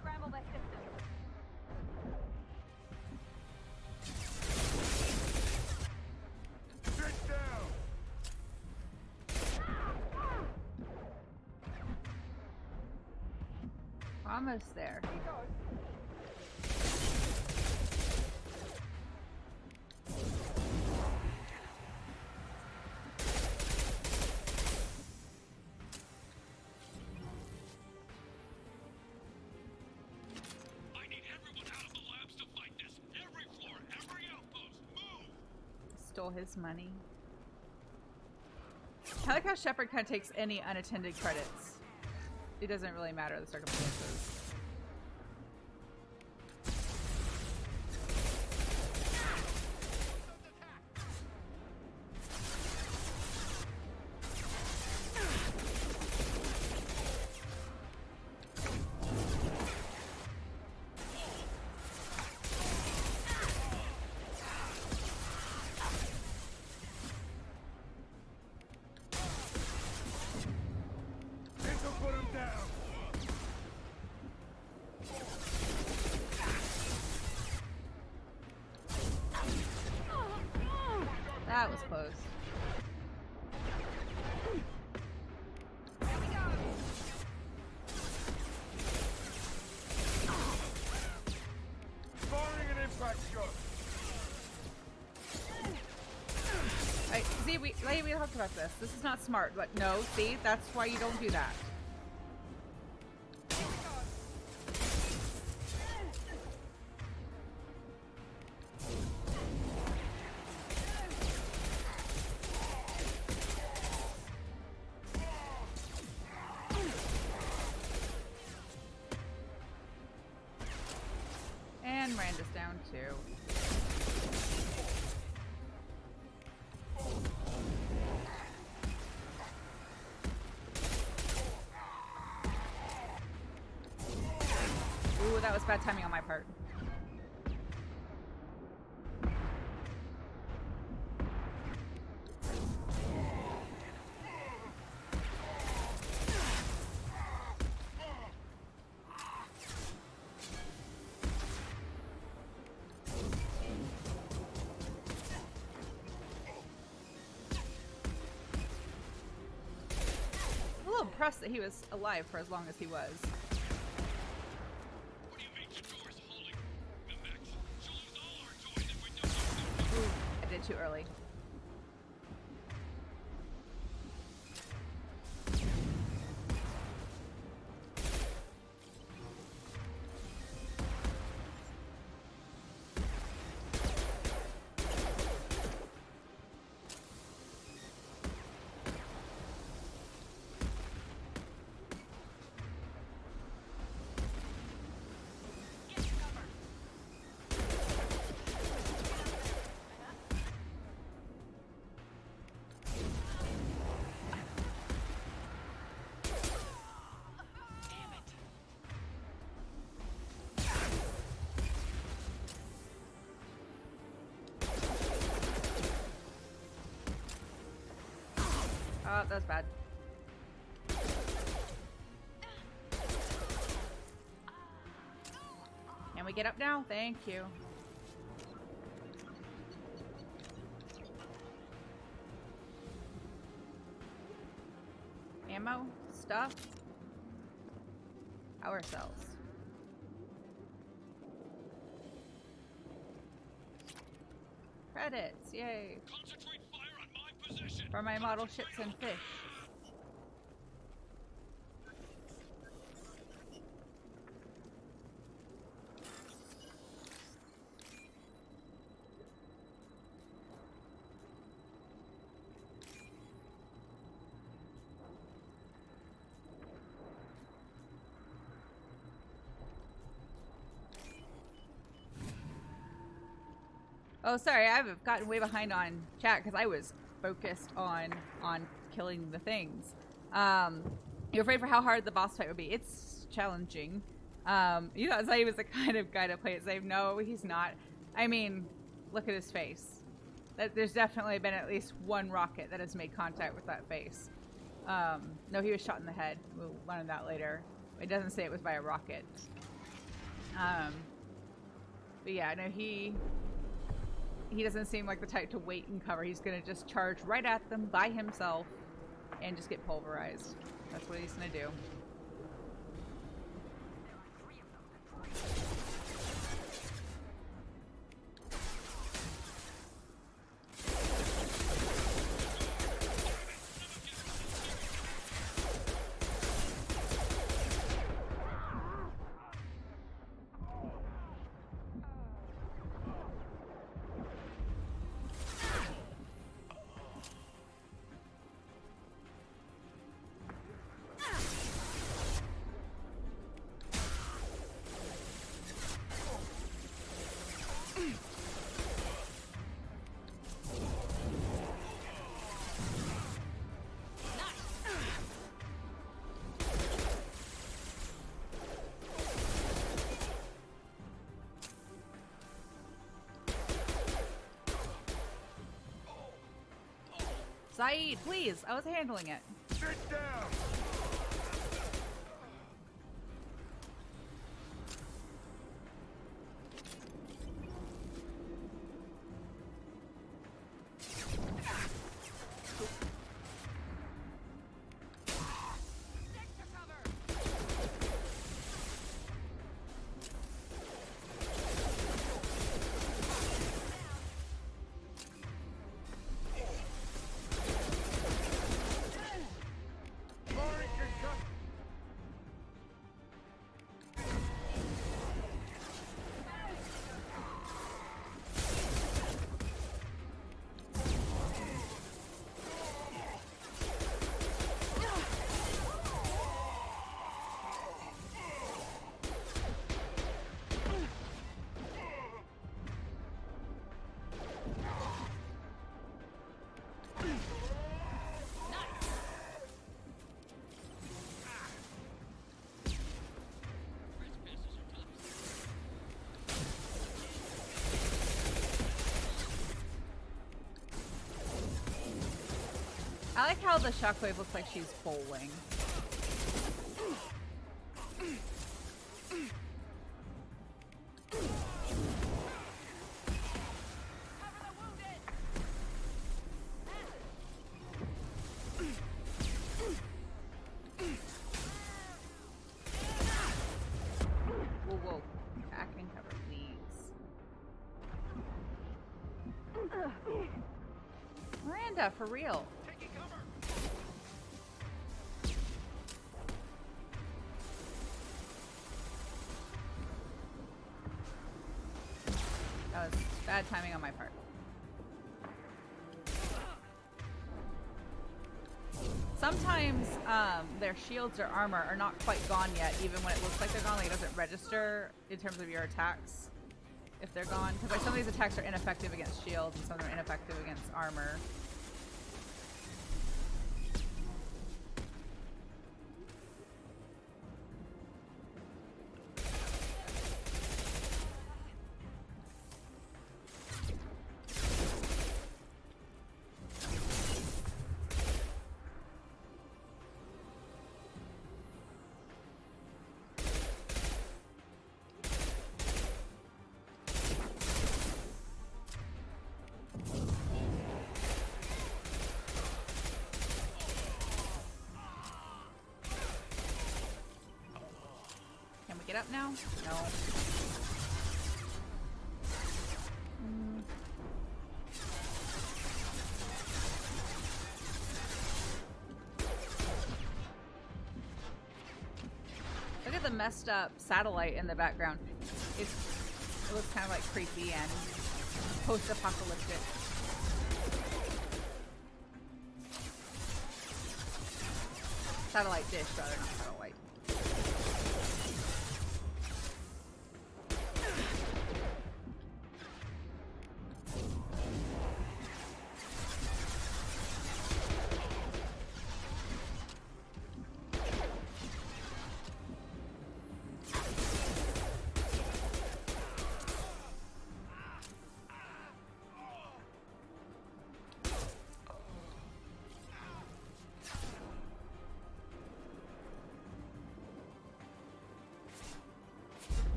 Scramble that system. Sit down. Almost there. I need everyone out of the labs to fight this. Every floor, every outpost, move! Stole his money. I like how Shepard kind of takes any unattended credits. It doesn't really matter the circumstances. This'll put him down. That was close. Firing an impact shot. Right, see, we talked about this. This is not smart, but no, see, that's why you don't do that. And Miranda's down too. Ooh, that was bad timing on my part. I'm a little impressed that he was alive for as long as he was. Ooh, I did too early. Oh, that's bad. Can we get up now? Thank you. Ammo? Stuff? Power cells. Credits, yay. Concentrate fire on my position. For my model ships and fish. Oh, sorry, I've gotten way behind on chat because I was focused on killing the things. You're afraid for how hard the boss fight would be. It's challenging. You know, Zaeed was the kind of guy to play it. Zaeed, no, he's not. I mean, look at his face. There's definitely been at least one rocket that has made contact with that face. No, he was shot in the head. We'll learn that later. It doesn't say it was by a rocket. But yeah, no, he doesn't seem like the type to wait and cover. He's going to just charge right at them by himself and just get pulverized. That's what he's going to do. Zaeed, please. I was handling it. Sit down. I like how the shockwave looks like she's bowling. Whoa, whoa. Back and cover, please. Miranda, for real. That was bad timing on my part. Sometimes their shields or armor are not quite gone yet, even when it looks like they're gone. Like, it doesn't register in terms of your attacks if they're gone. Because like some of these attacks are ineffective against shields and some of them are ineffective against armor. Get up now? No. Look at the messed up satellite in the background. It looks kind of like creepy and post-apocalyptic. Satellite dish, rather, not satellite.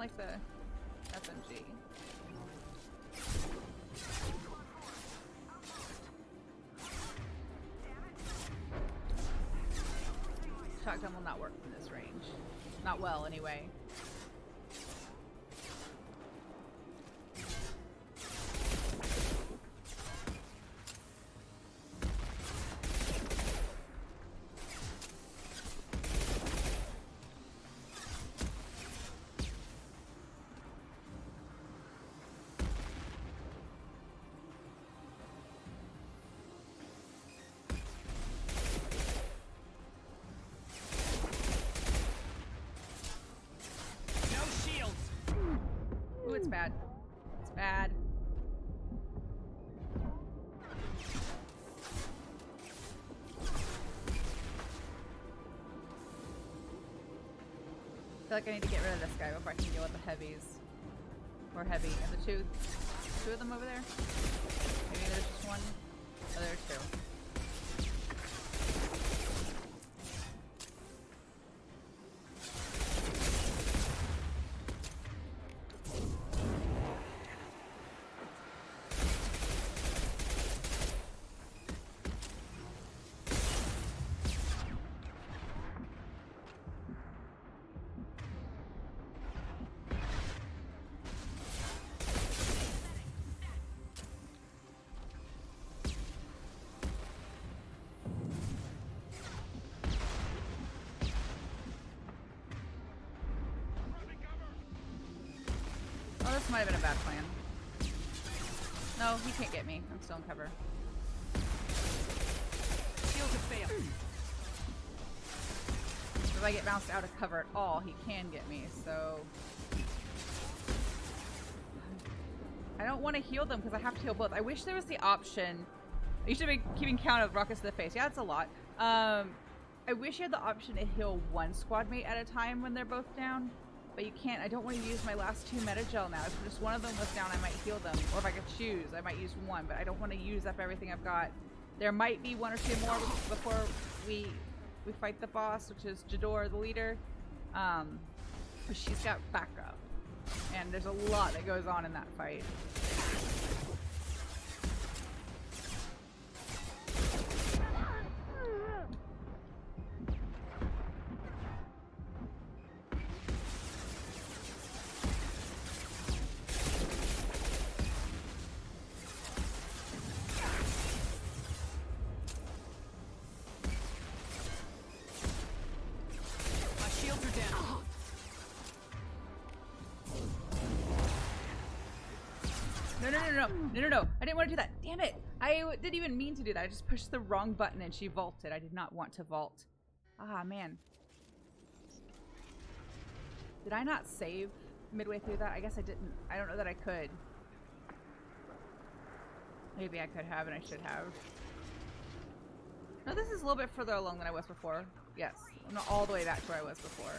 like the SMG. Shotgun will not work from this range. Not well, anyway. It's bad. It's bad. I feel like I need to get rid of this guy before I can deal with the heavies. Or heavy. And the two of them over there? Maybe there's just one? Oh, there's two. Oh, this might have been a bad plan. No, he can't get me. I'm still in cover. Shields have failed. If I get bounced out of cover at all, he can get me, so... I don't want to heal them because I have to heal both. I wish there was the option... You should be keeping count of rockets to the face. Yeah, it's a lot. I wish you had the option to heal one squad mate at a time when they're both down. But you can't. I don't want to use my last 2 Medi-Gel now. If just one of them was down, I might heal them. Or if I could choose, I might use one. But I don't want to use up everything I've got. There might be 1 or 2 more before we fight the boss, which is Jador, the leader. But she's got backup. And there's a lot that goes on in that fight. No. I didn't want to do that. Damn it. I didn't even mean to do that. I just pushed the wrong button and she vaulted. I did not want to vault. Ah, man. Did I not save midway through that? I guess I didn't. I don't know that I could. Maybe I could have and I should have. No, this is a little bit further along than I was before. Yes. I'm not all the way back to where I was before.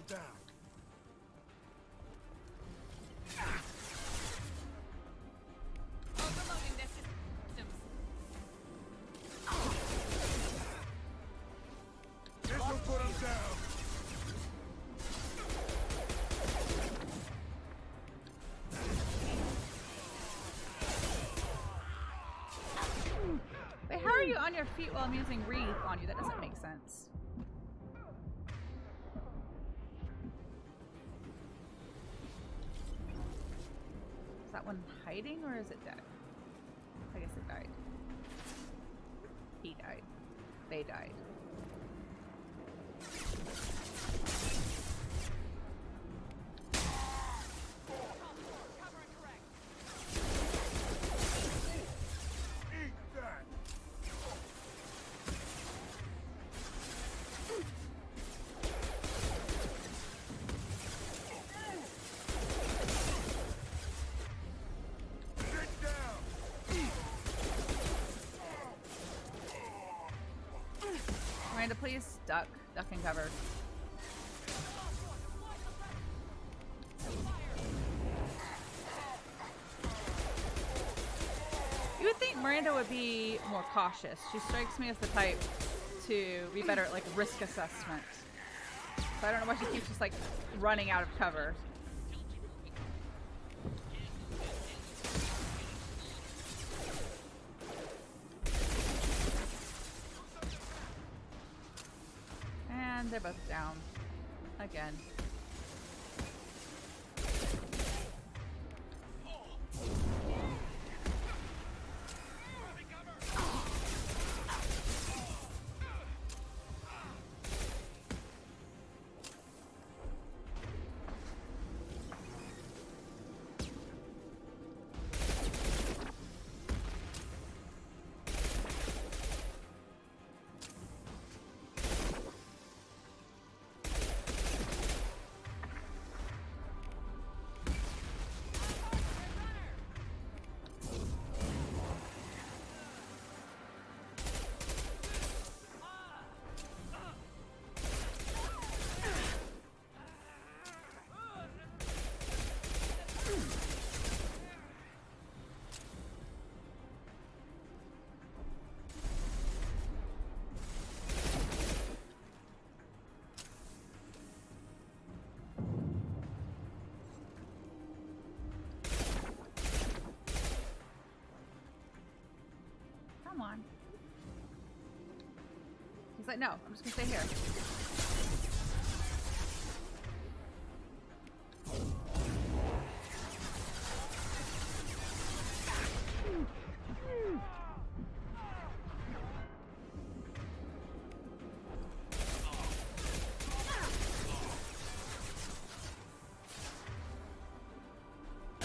Down. Overloading their systems. This will put them down. Wait, how are you on your feet while I'm using Wreath on you? That doesn't make sense. Is that one hiding or is it dead? I guess it died. He died. They died. Miranda, please duck and cover. would think Miranda would be more cautious. She strikes me as the type to be better at like risk assessment. So I don't know why she keeps just like running out of cover. And they're both down again. Come on. He's like, no, I'm just gonna stay here.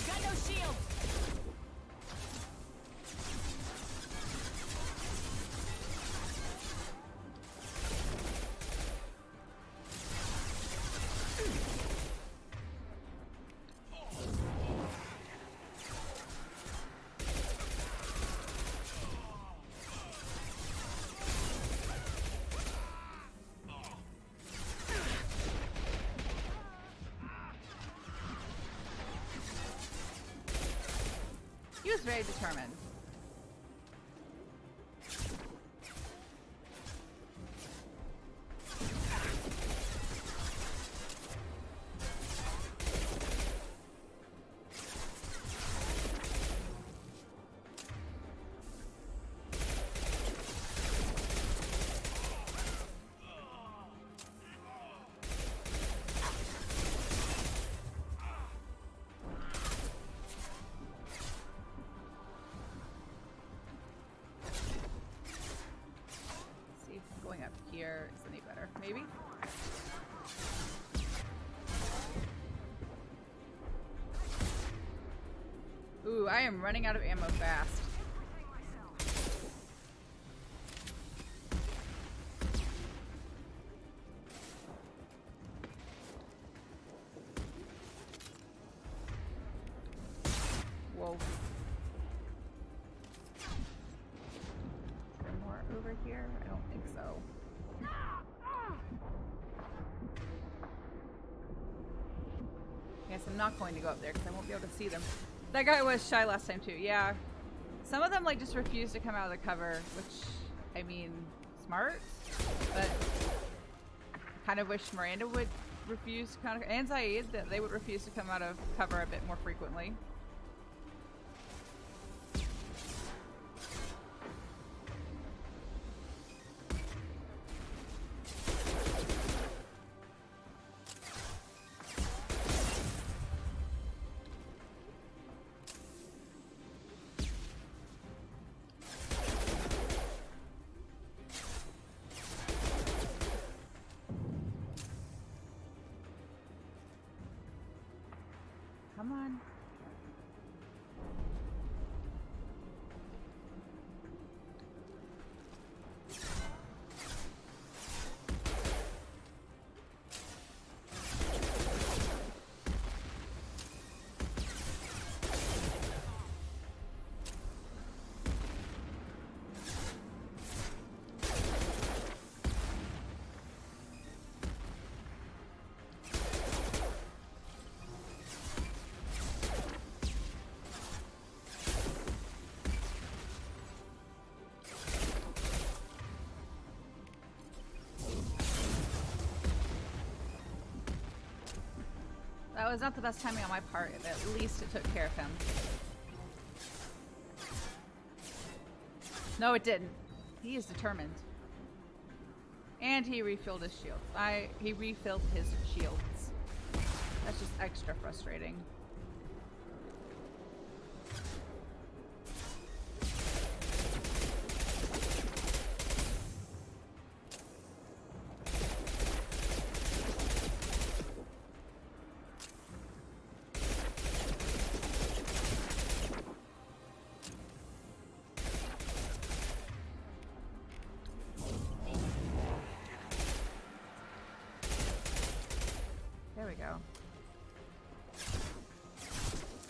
Got no shield. He was very determined. Going up here is any better, maybe? Ooh, I am running out of ammo fast. Whoa. Is there more over here? I don't think so. Yes, I'm not going to go up there because I won't be able to see them. That guy was shy last time too. Yeah. Some of them like just refuse to come out of the cover, which, I mean, smart, but I kind of wish Miranda would refuse to come out of, and Zaeed, that they would refuse to come out of cover a bit more frequently. Come on. That was not the best timing on my part, but at least it took care of him. No, it didn't. He is determined. And he refilled his shields. He refilled his shields. That's just extra frustrating.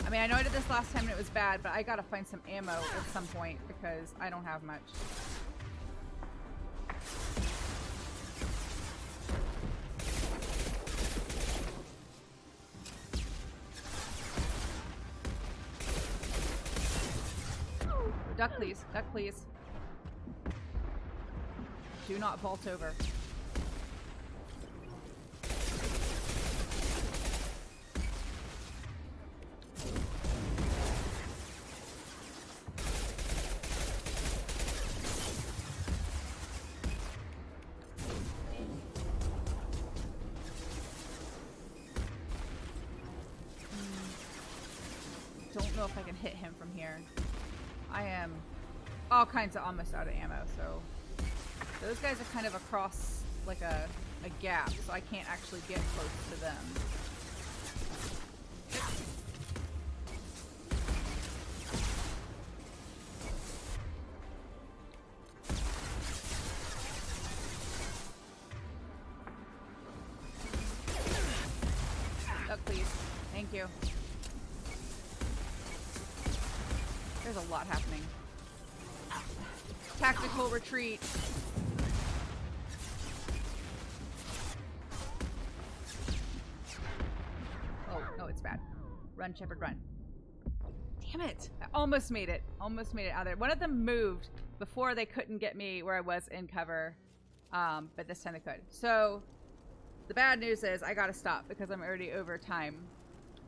I mean, I know I did this last time and it was bad, but I gotta find some ammo at some point because I don't have much. Duck, please. Duck, please. Do not vault over. Don't know if I can hit him from here. I am all kinds of almost out of ammo, so those guys are kind of across like a gap, so I can't actually get close to them. Duck, please. Thank you. There's a lot happening. Tactical retreat. Oh, no, it's bad. Run, Shepard, run. Damn it. I almost made it. Almost made it out of there. One of them moved before they couldn't get me where I was in cover. But this time they could. So, the bad news is I gotta stop because I'm already over time.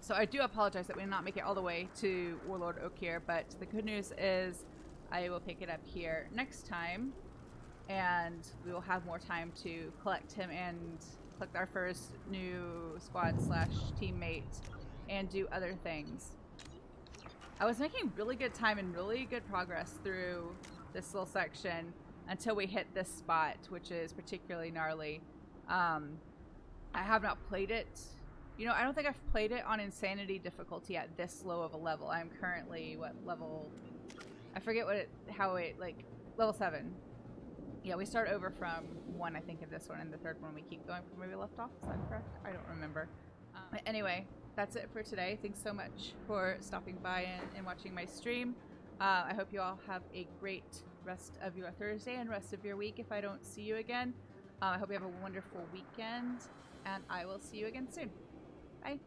So I do apologize that we did not make it all the way to Warlord Okeer, but the good news is I will pick it up here next time, and we will have more time to collect him and collect our first new squad / teammate and do other things. I was making really good time and really good progress through this little section until we hit this spot, which is particularly gnarly. I have not played it. You know, I don't think I've played it on Insanity difficulty at this low of a level. I'm currently, what, level... I forget level 7. Yeah, we start over from 1, I think, in this one, and the third one we keep going from where we left off. Is that correct? I don't remember. Anyway, that's it for today. Thanks so much for stopping by and watching my stream. I hope you all have a great rest of your Thursday and rest of your week if I don't see you again. I hope you have a wonderful weekend, and I will see you again soon. Bye.